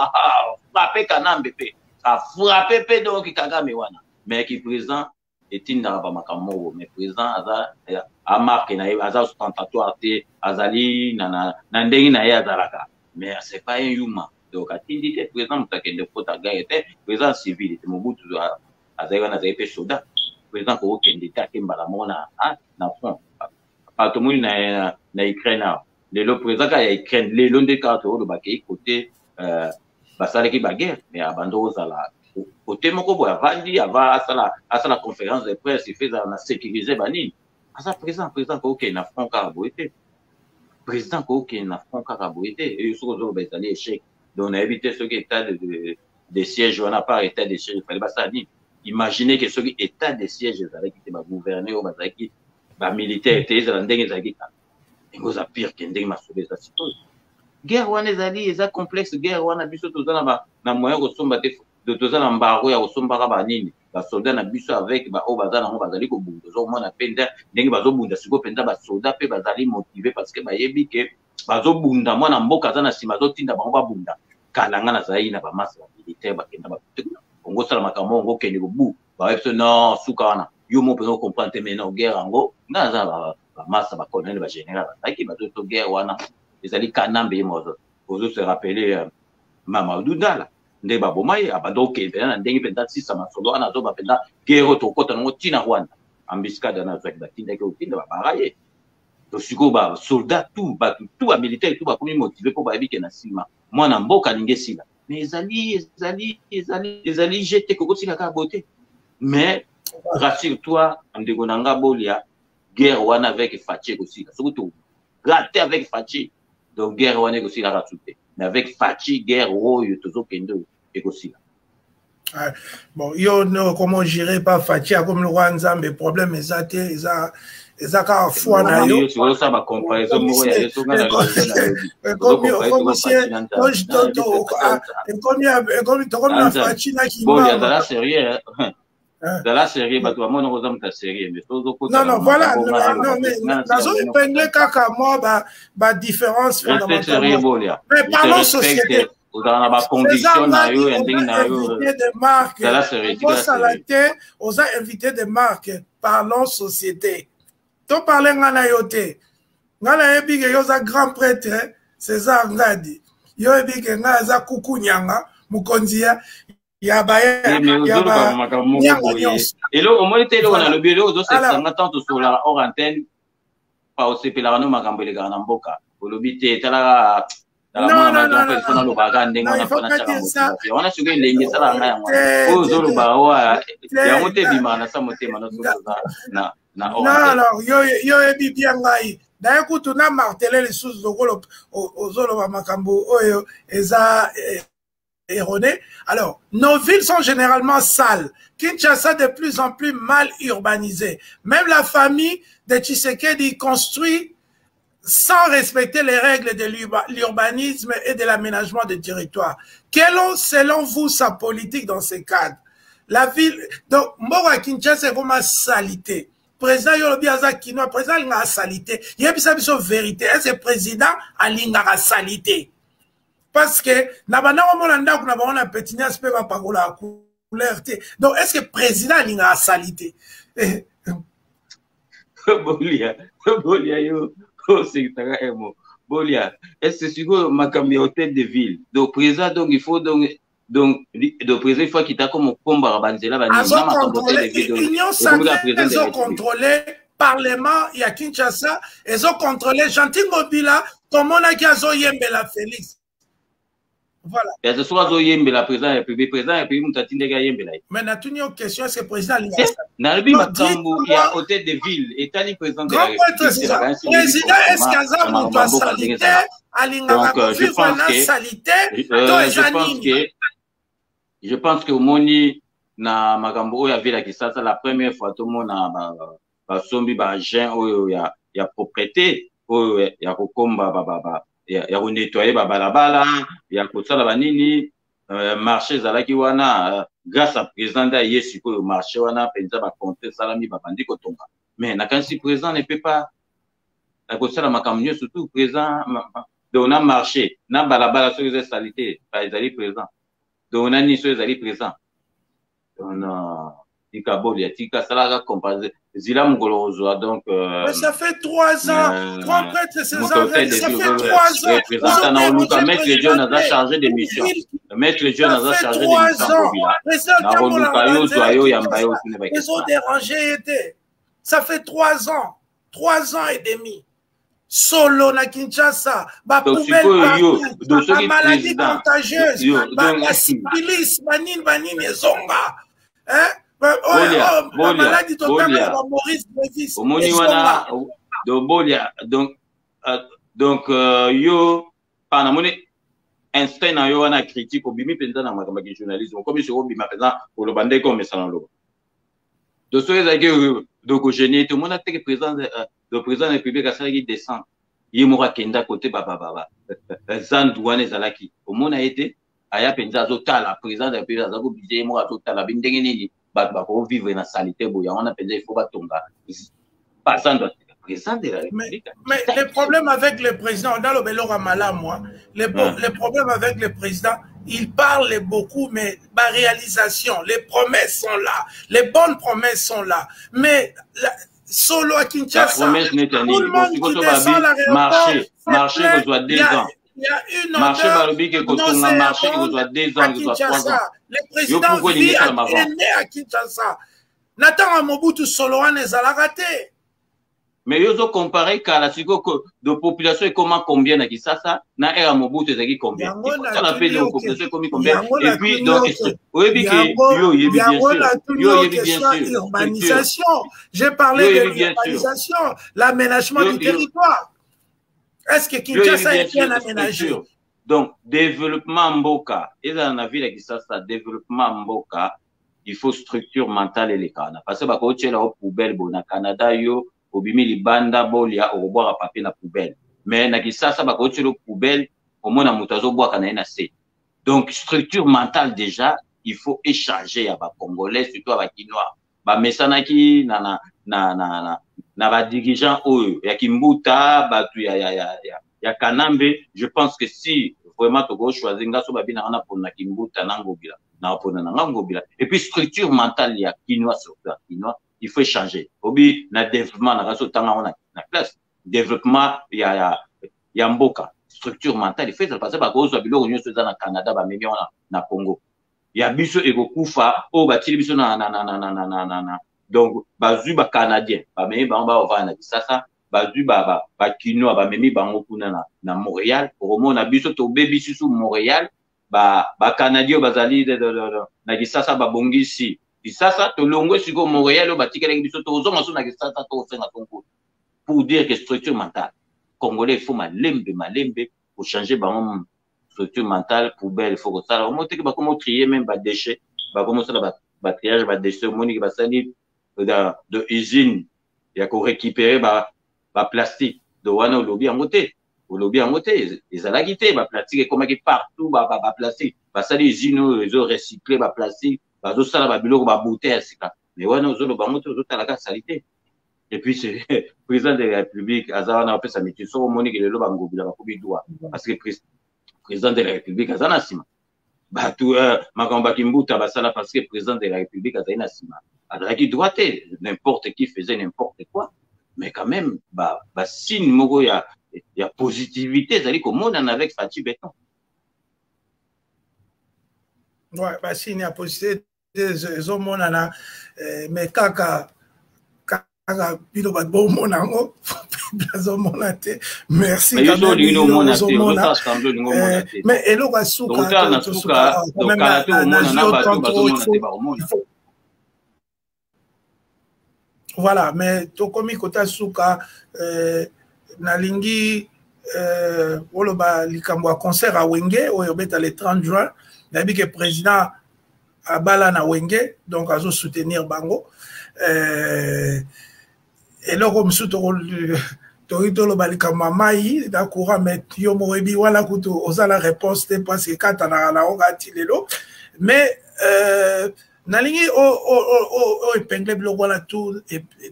frapper kanambe pe a frapper pe donc Kagame wana mais qui président etinda ba makamoko mais président a marqué na aza ostentatoire te azali na ndenge na ye azalaka mais c'est pas un humain donc atindi te président mutakende kota gaete président civil te mobutu azali na pe soldat président ko kende ta kembala mona na front patomuni na Ukraine le président ka ya Ukraine le londe carte o ba ke côté basale ki ba guerre mais abando zala côté moko bo avandi ava asala conférence de presse il fait na sécuriser banini asa président ko OK na front carboité président ko OK na front carboité et so zo bezali échec donc on a évité ce qui état de siège on a pas état de siège fallait pas ça dit imaginez que ce qui état de siège avec qui ba gouverner ou bazaki ba militaire était za ndenge za kita ngoza pire que ndenge masobe za suppose guerre wana ezali eza complexe guerre wana biso tozana na moyen ko somba te de tozana mbaro ya kosomba ka banini ba soldat na biso avec ba o bazana ngo bazali ko bunda zo mona penda ndenge bazo bunda siko penda ba soldat pe bazali motivé parce que ba yebi ke bazo bunda mona mboka zana sima zo tinda bango ba bunda kalanga na zayi na ba massa militaire ba kenda ba Congo sala makamo ngo kende ko bu ba webso non sukana yo mo peut comprendre mais non guerre ngo na za ba massa ba colonel ba général ba ki ba to guerre wana ezali kanambe mozo ozo se rappeler Mamadou Dala nde ba bomaye abando kende na ndenge penda sisa masolo ana zo ba penda guerre to kota ngo tina Rwanda ambiskada na zo ba tinda ke utinda ba baraye to siko ba soldat tout ba militaire tout ba komi motivé pour ba ebike na sima mwana mboka ningesila mais ezali jeté koko sila ka beauté mais rassure-toi ndeko nanga bolia guerre wana avec Fachi aussi surtout raté avec Fachi donc guerre wana aussi la raté mais avec Fachi guerre oyo tozo kendo aussi bon yo no comment gérer pas Fachi comme le roi Nzambe problème ezate eza ka foi na yo tu ça ba comparaison mo ya yeso ngana comme Fachi na ki bon ya la sérieux dans la série bah toi moi non aux hommes ta série mais non voilà non mais la zone pengle kaka moi ba différence fondamentale mais parlons société dans la condition na yo ending na yo de marque dans la série aux invités de marque parlons société to parler ngana yote ngana ebige yo za grand prêtre César Ngadi yo ebige nga za kukunyanga mukonzia yaba et là au moins était là on a le bureau de cette tant sur la hors antenne pas aussi pe la no makambo le gana mboka olobité tala non le bagande ngana on a sugi lenge sala nga o zolo ba wa ya mote bimana sa motema na non alors yo ebi bien ngai da ekutu na marteler les sous zolo ozolo ba makambo oyo eza erroné. Alors, nos villes sont généralement sales. Kinshasa de plus en plus mal urbanisée. Même la famille de Tshisekedi construit sans respecter les règles de l'urbanisme et de l'aménagement des territoires. Quelle est, selon vous, sa politique dans ces cadres? La ville, donc, Mboka Kinshasa est vraiment salité. président yolobi aza kinois président alinga salité yebisa biso vérité est-ce que président alinga salité parce que na bana omona ndako na baona petinias pe ba pakola couleur te donc est-ce que président alinga salité bolia yo secrétaire emo bolia est-ce que c'est makambi hôtel de ville donc président donc il faut donc le président il faut qu'il t'a comme combat banzela bani Union sacrée ils ont contrôlé parlement ya Kinshasa ils ont contrôlé Gentil Mobila comme on a qui azo yembela Félix voilà et ce soit azo yembela président et puis mutatinde ga yembela mais na tuni une question c'est président na bi makambo ya hôtel de ville etali président de la République président est-ce qu'aza muto salité alinga ko vivre na salité je pense que moni na makambo oyo avela kisasa la première fois tout mona ba sombi ba agent oyo ya propriété oyo ya kokomba ya ko nettoyer ba balabala ya kosala banini marché zalaki wana grâce à président da yesu ko marché wana penza ba compter salami ba bandi ko tonga mais na kansi président ne peut pas kosala makambo surtout président donc na marché na balabala sur les salité pas ezali président donc on a ni sur les présents on a tika bolia tika salaga composé zila mugolozo donc mais ça fait 3 ans trois prêtres ces années ça fait 3 ans représentant na oluka maître John a chargé de mission maître John a chargé de mission na oluka yo zoyo yamba yo tune ba ils ont dérangé été ça fait 3 ans et demi solo na Kinshasa ba poubelle ba maladie contagieuse ba syphilis banine zonga hein ba maladie totale ba Maurice Davis omoni wana do bolia donc yo pana moni instinct na yo wana critique obimi penza na makambo ya journalisme comme sur obima penza pour le bande comme ça na lo de ce que donc génie tout le monde a été présent le président de la République a salagi descend yemora kenda côté baba zandouane zalaki au monde a été aya penza zotala président de la République azako bidé yemora zotala bindenge nini ba ko vivre na salité boya on a penza il faut batonga pas sans président de la République mais les problèmes avec le président dans le belora mala moi les problèmes avec le président il parle beaucoup, mais la réalisation, les promesses sont là, les bonnes promesses sont là. Mais solo à Kinshasa, tout le monde qui descend l'aéroport, marché qui doit 2 ans. Il y a une marché marché qui doit 2 ans, qui doit 3 ans. Le président vit à Kinshasa. Nathan Mobutu solo à raté. Mais ils ont comparé car la de population comment combien na Kinshasa na era Mobutu ezaki combien ça la fait de population combien et puis donc oui bien sûr urbanisation j'ai parlé de l'urbanisation l'aménagement du territoire est-ce que Kinshasa est bien aménagé donc développement mboka et dans la ville de Kinshasa développement mboka il faut structure mentale et les canaux parce que ba ko tshela au poubelle bona Canada yo obimi libanda bolia oboira papier na poubelle mais na Kinshasa ba ko tshelo poubelle au moins na mutazo boaka na se donc structure mentale déjà il faut échanger à ba congolais surtout à ba kinois ba mesanaki na ba dirigeants oyo ya Kimbuta batu ya Kanambe je pense que si vraiment to go choisir ngaso ba bina na pona Kimbuta na Ngobila na pona na Ngobila et puis structure mentale ya kinois surtout kinois il faut changer. Obi na développement na raso tanga na place développement ya mboka structure mentale il faut ça passer ba kozo biloko nyoso za na Canada ba memi na Congo. Ya biso ekokufa o ba tili biso na donc bazu ba canadien ba memi ba va na Kinshasa bazu ba kinois ba memi bango kuna na Montréal pour mona biso to bebi sous Montréal ba canadien bazali na Kinshasa ba bongisi Kinshasa to longo siko Montréal o batikela biso to zonga so na Kinshasa to senga Congo pour dire que structure mentale congolais il faut malembe pour changer ba structure mentale poubelle il faut que ça on monte que ba comment trier même ba déchets ba comment ça ba triage ba déchets monique ba sali de usine ya ko récupérer ba plastique de wana lobby en côté ils ala quitté ba plastique comme qui partout ba plastique ba sali usine ils ont recyclé ba plastique bazosala ba biloko ba bouteille sika mais wana ozolo bango to ozotala ka salité Et puis, c'est le président de la République, Azana a fait sa métier, sur Monique et le Lobango, il a pas droit. Parce que le président de la République, Azana Sima. Tout, Makamba Kimbuta, Basala, parce que le président de la République, Azana Sima. Azaki droité, n'importe qui faisait n'importe quoi. Mais quand même, signe, Mogo, il y a positivité, c'est-à-dire qu'au monde, on avec Fatih Béton. Ouais, signe, il y a positivité, les hommes, mais kaka bino ba bon monango blazo monate merci mais yo lino monate lota skambo lingo monate mais eloko asuka lota na suka to kala to mona na ba to bazo monate ba mona voilà mais to komi kota suka nalingi oloba likambo a concert a Wenge oyo beta le 30 juin nabi que président abala na Wenge donc azo soutenir bango et là comme ça to lo balika mamai da courant mais yo moebi wala kuto osala réponse parce que kata na ongati lelo mais nalingi o épingle blog wala tout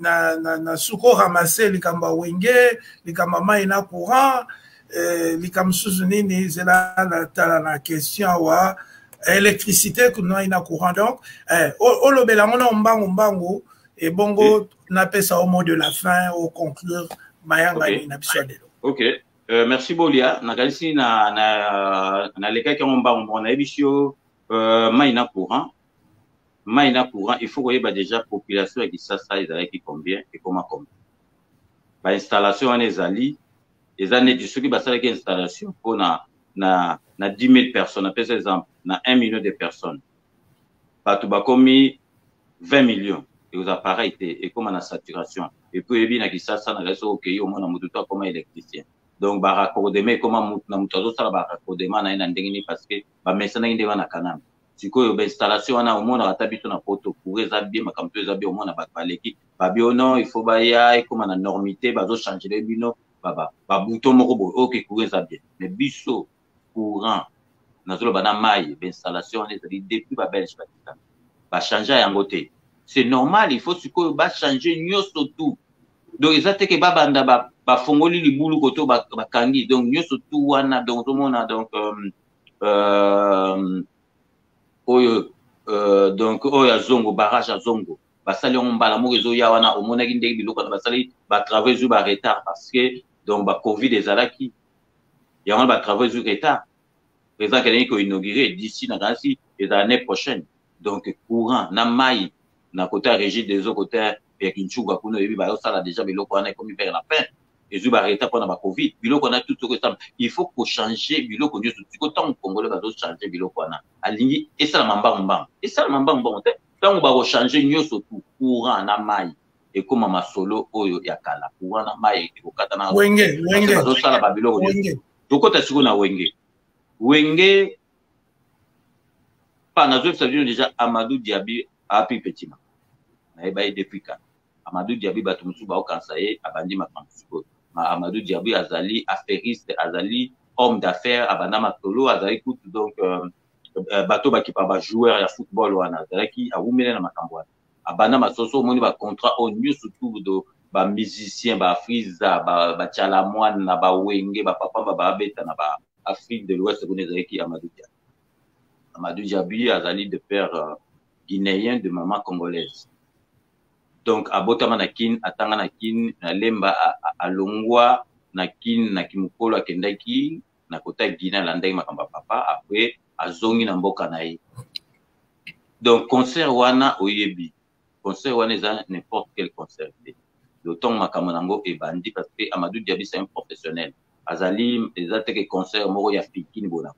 na suko ramasser likamba Wenge likamba mai na courant likam suzuni ni zela na question wa électricité que nous ina courant donc lo belango mbango et bongo n'a pas ça au mot de la fin au conclure mayanga ina biswadelo. OK, merci Bolia na galisi na leka ki mbango na ebisio maina courant il faut que déjà population qui ça ils qui combien et comment ba installation en ezali les années du soki basala ki installation pour na 10 000 personnes par exemple na 1 million de personnes batu bakomi 20 millions et aux appareils et comme la saturation et puis bien qui ça na réseau OK au moins na mutu toi comme électricien donc ba raccordement comment na mutu ça ba raccordement na ina ndengini parce que ba mesana inde wana kanam siko ba installation na au moins na tabito na poto pour ça bien makamto za bien au moins na ba baleki ba bio non il faut ba ya et comme na normité ba zo changer les bino ba bouton moko bo OK pour ça bien mais biso courant na zolo bana mai installation les depuis ba belge ba changer en côté c'est normal il faut siko ba changer nyoso tout donc ezate ke babanda ba fongoli libulu koto ba kangi donc nyoso tout wana donc tout monde donc donc oya zongo barrage à zongo basali on mbala mo rezo ya wana omona ki ndeki biloko basali ba travailler sur ba retard parce que donc ba covid ezalaki ya on ba travailler sur retard président Kenny ko inaugurer d'ici na gansi et l'année prochaine donc courant na mai na côté régie des autres côté et Kinchuga kuno yebi ba ça là déjà biloko wana comme vers la fin et zuba retard pendant ba covid biloko na tout ce temps il faut pour changer biloko nyo tout temps congolais ba changer biloko wana alingi et ça la mamba tant ba changer nyo surtout courant na mai et comme masolo oyo ya kala courant na mai ko kata na Wenge ba ça la ba biloko nyo to kota siko na Wenge pas na zo ça veut déjà Amadou Diaby a pi petit na eba depuis quand Amadou Diaby batu musu ba okansaye abandi makamsiko Amadou Diaby azali affairiste azali homme d'affaires abanda makolo azali tout donc bato ba ki pa ba joueur ya football wana azali ki awumele na makambo wana abanda masoso moni ba contrat au mieux surtout do ba musicien ba friza ba chala mwana ba Wenge ba papa ba beta na ba Afrique de l'Ouest ko nezali ki Amadou Diaby azali de père guinéen de maman congolaise. Donc abotama na kin atanga na kin na lemba alongwa na kin na kimukolo akendaki na kota Guinée landai makamba papa après azongi na mboka na ye. Donc concert wana oyebi concert wana za n'importe quel concert d'autant makamonango e bandi parce que Amadou Diaby c'est un professionnel azali ezateke concert moko ya fikini bona.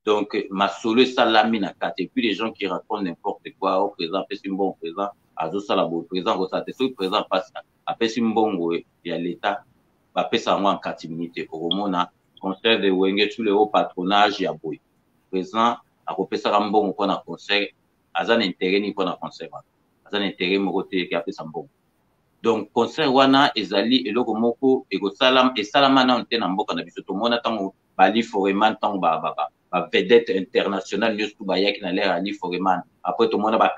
Donc ma solo salami na kate et puis les gens qui racontent n'importe quoi au présent c'est un bon présent azo sala bo présent ko ça te so présent passe après si mbongo ya l'état ba pesa moi en 4 minutes au mona concert de Wenge sous le haut patronage ya boy présent a kopesa mbongo pour na concert azan intérêt ni pour na concert azan intérêt mo côté ki apesa mbongo donc concert wana ezali eloko moko eko salam et salama na ntena mboka na biso to mona tango bali foreman tango ba vedette internationale news tout bayaki na l'air ali foreman après to mona ba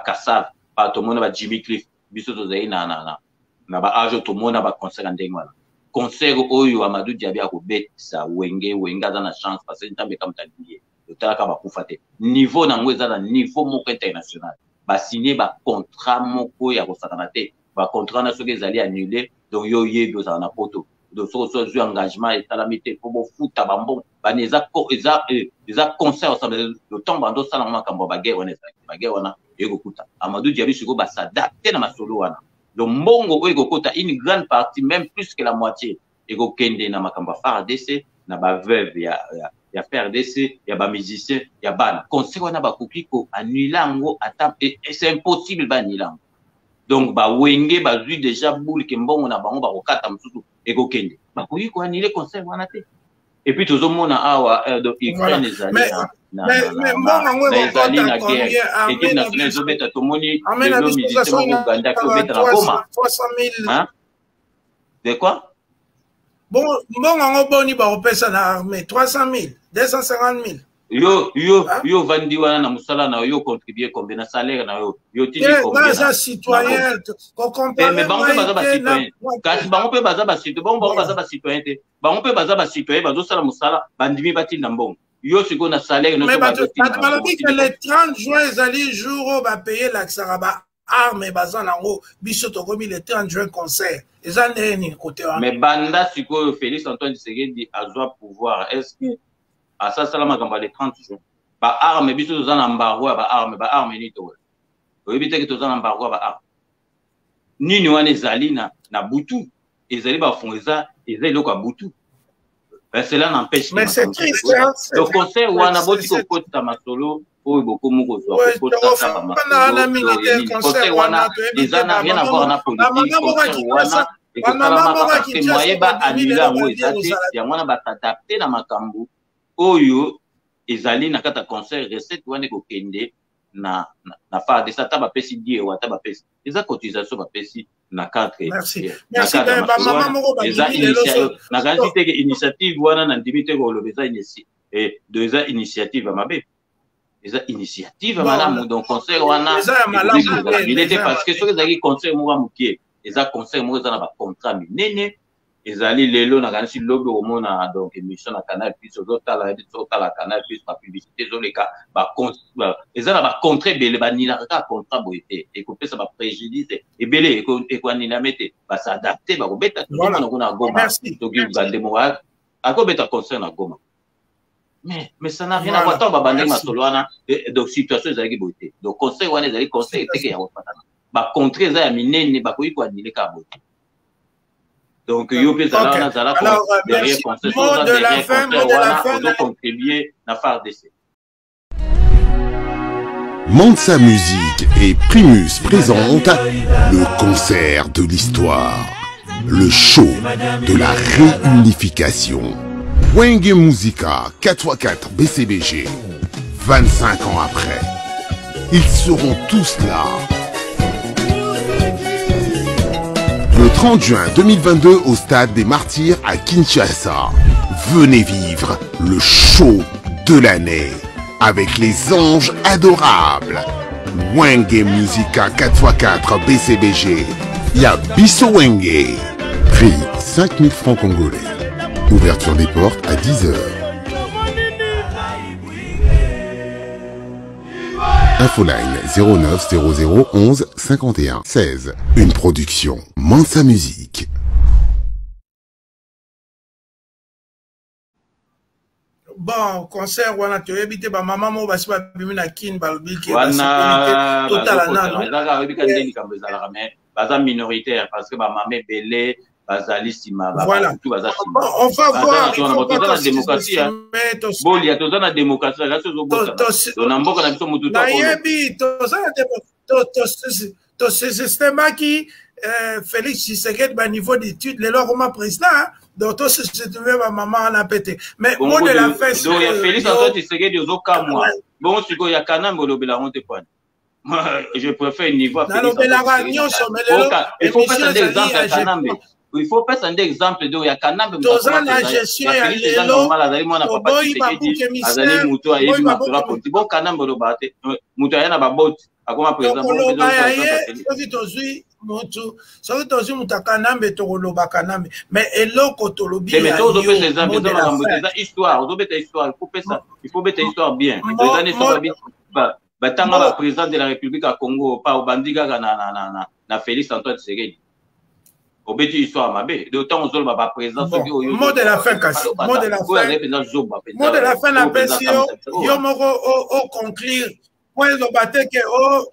Kassav pas tout le monde va Jimmy Cliff biso to zai na na ba age to mona ba concert ndenge wana concert oyo Amadou Diaby akobetisa wenge aza na chance parce que ntambe comme tandie totalaka bakufa te niveau nango eza na niveau moko international basigné bacontrat moko ya kosakana te bacontrat na soki ezali annulé donc yo yebi ozala na poto donc soki ozwi engagement etalami te po bofuta bambongo bani eza concert ensemble le temps bandosala makambo baguerre wana ezalaki baguerre wana ekokuta Amadou Diaby sikoyo basadapte na masolo wana le mbongo oyo ekokota une grande partie même plus que la moitié ekokende na makambo FARDC na baveuve ya FARDC ya bamusicien ya bana concert wana bakoki ko annule yango ata c'est impossible baannule yango donc bawenge bazwi déjà boule ke mbongo na bango bakokata mosusu ekokende bakoki ko annule concert wana te et puis tozomona awa Ukraine ezali ezali na guerre équipe nationale ezobeta tomoni lelo musicien moko Uganda ki obeta na Goma 300 000 de quoi bon mbongo boni bakopesa na armée 300 000 250 000 yo vandi wana na musala na yo contribuer combien na salaire na yo tini combien ça citoyen ko comparer mais bango baza ba citoyen kasi bango pe baza ba citoyen bango baza ba citoyen te bango pe baza ba citoyen bazo sala musala bandimi bati na mbongo yo siko na salaire no bazo balobi que le 30 juin ezali jour ba payer l'accès ba arme baza nango biso tokomi le 30 juin concert eza neni côté wana mais banda siko Félix Antoine Tshisekedi azwa pouvoir est-ce que asa sala makambo le 30 juin ba arme biso toza na embargo ba arme ni to oyebi te ke toza na embargo ba arme nini wana ezali na butu ezali ba fond eza eloko ya butu cela n'empêche mais c'est triste le concert wana boti ko kota masolo oyo boko moko zo ko kota ba masolo concert wana eza na rien à voir na politique concert wana et moyen ba annuler ngo ezati ya mwana ba adapter na makambo oyo ezali na kata concert recette wana kokende na FARDC ata bapesi die ata bapesi eza cotisation bapesi na 4 merci ba mama moko ba na kanisi teke initiative wana na ndimi teke olobeza eza initiative mabe eza initiative malamu donc concert wana il était parce que soki ezalaki concert moko mokie eza concert moko eza na ba contrat minene ezali lelo na kanisi lobi omona donc émission na Canal Plus ozotala Canal Plus ba publicité zoleka eza na ba contrat bele banila ka contrat boité ekopesa ba préjudice ebele ekwani mete ba s'adapter ba kobeta tozomona kuna Goma toki Uganda mo akobeta concert na Goma mais ça n'a rien à voir tant ba bandé masolo wana donc situation ezali boité donc concert wana ezali concert teke ya kopatana ba contrat eza ya minene ba koyi ko anile ka boité. Donc, yo pe zala na zala derrière concert, mot de la fin, contribuer na FARDC. Mansa Musique et Primus présentent le concert de l'histoire, le show de la réunification. Wenge Musica 4x4 BCBG, 25 ans après, ils seront tous là. Le 30 juin 2022 au stade des Martyrs à Kinshasa. Venez vivre le show de l'année avec les anges adorables. Wenge Musica 4x4 BCBG. Y'a Bisso Wenge. Prix 5000 francs congolais. Ouverture des portes à 10h. Infoline 09 00 11 51 16. Une production Mansa Musique. Bon, concert wana to ebite ba mama mo basi ba bimi na kin ba bilke ba sécurité totale na na ebika ndeni kambezala mais baza minoritaire parce que ba mama belé bazali sima ba tout baza sima on va voir la démocratie bon il y a tous la démocratie là c'est au bout na mboka na biso mutu na yebi to ce système qui Félix Tshisekedi ba niveau d'études les lois comme président donc tout se trouver ma maman en a pété mais mot de la fête donc Félix Antoine Tshisekedi ozoka moi bon siko ya kanambo lobela honte point je préfère niveau il faut passer des exemples à Kanambe. Il faut passer un exemple de ya Kanambe. La gestion ya lelo. Azali muto ayebi makura politique. Bon Kanambe lo bate. Muto ayana ba bot. Akoma président. mutu soki tozi mutu akanambe tokoloba kanambe mais eloko tolobi mais tozopesa exemple eza makambo eza histoire ozobeta histoire il faut beta histoire bien les années so batanga ba président de la République à Congo pa obandi kaka na Félix Antoine Tshisekedi obeti histoire mabe d'autant ozoloba ba président soki oyo mot de la fin kasi mot de la fin na pesi yo moko o conclure po ezoba te ke o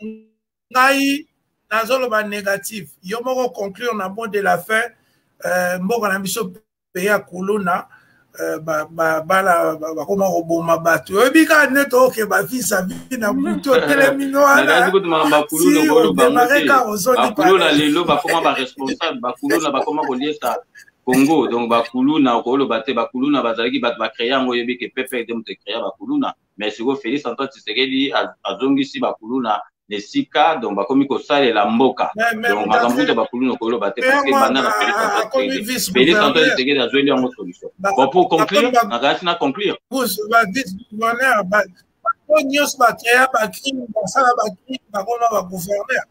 ngai nazoloba négatif yo moko conclure na mot de la fin mboka na biso pe ya kuluna bala bakoma koboma bato oyebi kaka nde tooke bafisa bi na butu otelemino wana si odemare kaka ozongi bakuluna lelo bakoma baresponsable bakuluna bakoma koliesa Congo donc bakuluna okoloba te bakuluna bazalaki bato bacréa yango oyebi ke pepe de moto ecréa bakuluna mais sikoyo Félix Antoine Tshisekedi azongisi bakuluna nesika donc bakomi kosalela mboka donc makambo te bakuluna okoloba te parce que banda na Félix Antoine Tshisekedi azweli yango solution bon pour conclure nakasi na conclure vice gouverneur bato nyonso bacréa bacrime basala bacrime bakoma bagouverneur.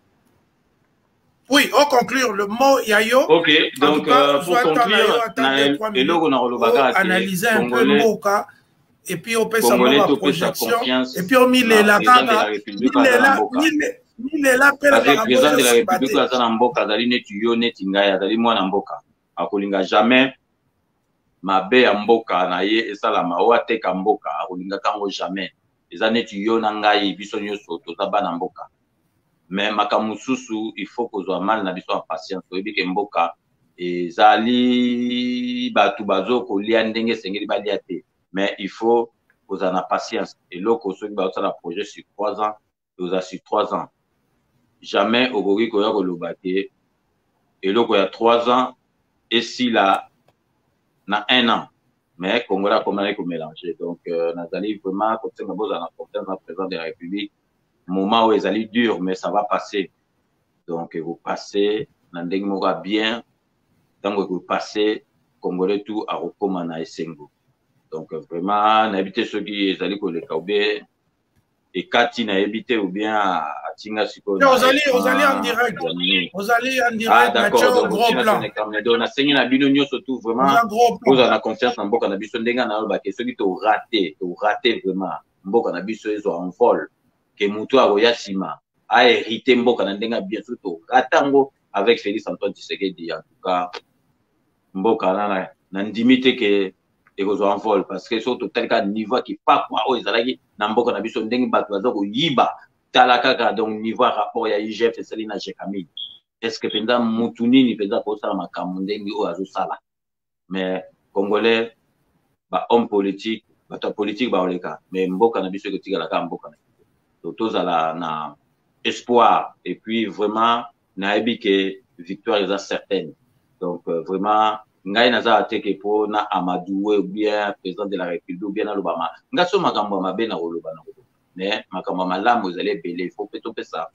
Oui, on conclure le mot Yayo. Ok, donc pour conclure, analyser un peu le mot et puis on peut savoir la projection et puis on met les latins. Il est là, président de la République à Mboka, Zali Netuyo, Netingaya, Zali Mwana Mboka. Akolinga jamais mabe ya Mboka na ye esalama o ateka Mboka, akolinga kango jamais. Eza Netuyo na ngai biso nyonso tozaba na Mboka. Mais makamususu il faut qu'on soit mal na biso en patience oyebi ke mboka ezali batu bazo kolia ndenge sengeli balia te mais il faut qu'on en a patience et loko soki bazosala projet sur 3 ans oza sur 3 ans jamais okoki koya koloba te eloko ya 3 ans et si là na 1 an mais Congolais comment ko mélanger donc nazali vraiment kotenga boza na confiance na président de la République moment où ils allaient dur, mais ça va passer. Donc, vous passez, n'andeng mora bien, donc vous passez, Congolais tout à recommander Sengo. Donc, vraiment, n'habitez ceux qui allaient pour les Kaubé, et Kati n'a habité ou bien à Tinga Siko. Vous allez en direct. Vous allez en direct. Ah, d'accord. Donc, on a saigné la binonio surtout vraiment. Vous avez la confiance en Mboka Nabiso Ndenga na Olbake. Ceux qui t'ont raté vraiment. Mboka Nabiso, ils sont en vol. Que Moutou Aroyasima a hérité Mboka Nandenga bien surtout Ratango avec Félix Antoine Tshisekedi en tout cas Mboka Nandimite que ils en vol parce que surtout tel cas niveau qui pas quoi aux alagi na Mboka na biso ndenge bato bazoko yiba talaka donc niveau rapport ya IGF et Selina Jekami est-ce que pendant Moutuni ni pendant pour ça makambo ndenge o azosala mais Congolais ba homme politique bato politique ba oleka mais Mboka na biso que tigala ka Mboka tous à la espoir et puis vraiment naebi que victoire est certaine donc vraiment ngai naza ateke po na Amadou ou bien président de la République ou bien na Lobama ngaso makambo mabe na Lobana mais makambo malamu ezali belé il faut peut ça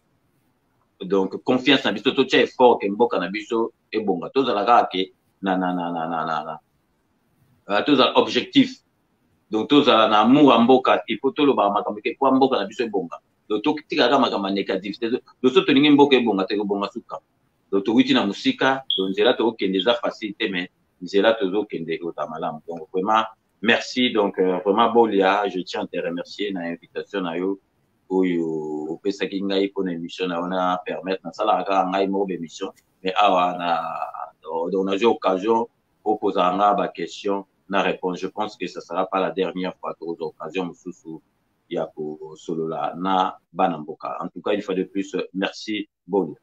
donc confiance na biso to tia fort que Mboka na biso e bonga tous à la ke na tous à objectif. Donc tous à l'amour en Mboka il faut tout le bas makambo ke kwa Mboka na biso bonga donc to tika makambo négatif donc so to ningi Mboka bonga te bonga suka donc to witi na musika donc nzela to okende za facilité mais nzela to zo kende ko tamalamu donc vraiment merci donc vraiment Bolia je tiens à te remercier na invitation na yo oyo opesa ki ngai pour émission na ona permettre na sala ka ngai mo émission mais awa na on a eu occasion pour poser ba question na réponse. Je pense que ce ne sera pas la dernière fois que vous aurez l'occasion de solo na Banamboka. En tout cas, une fois de plus, merci Bolia.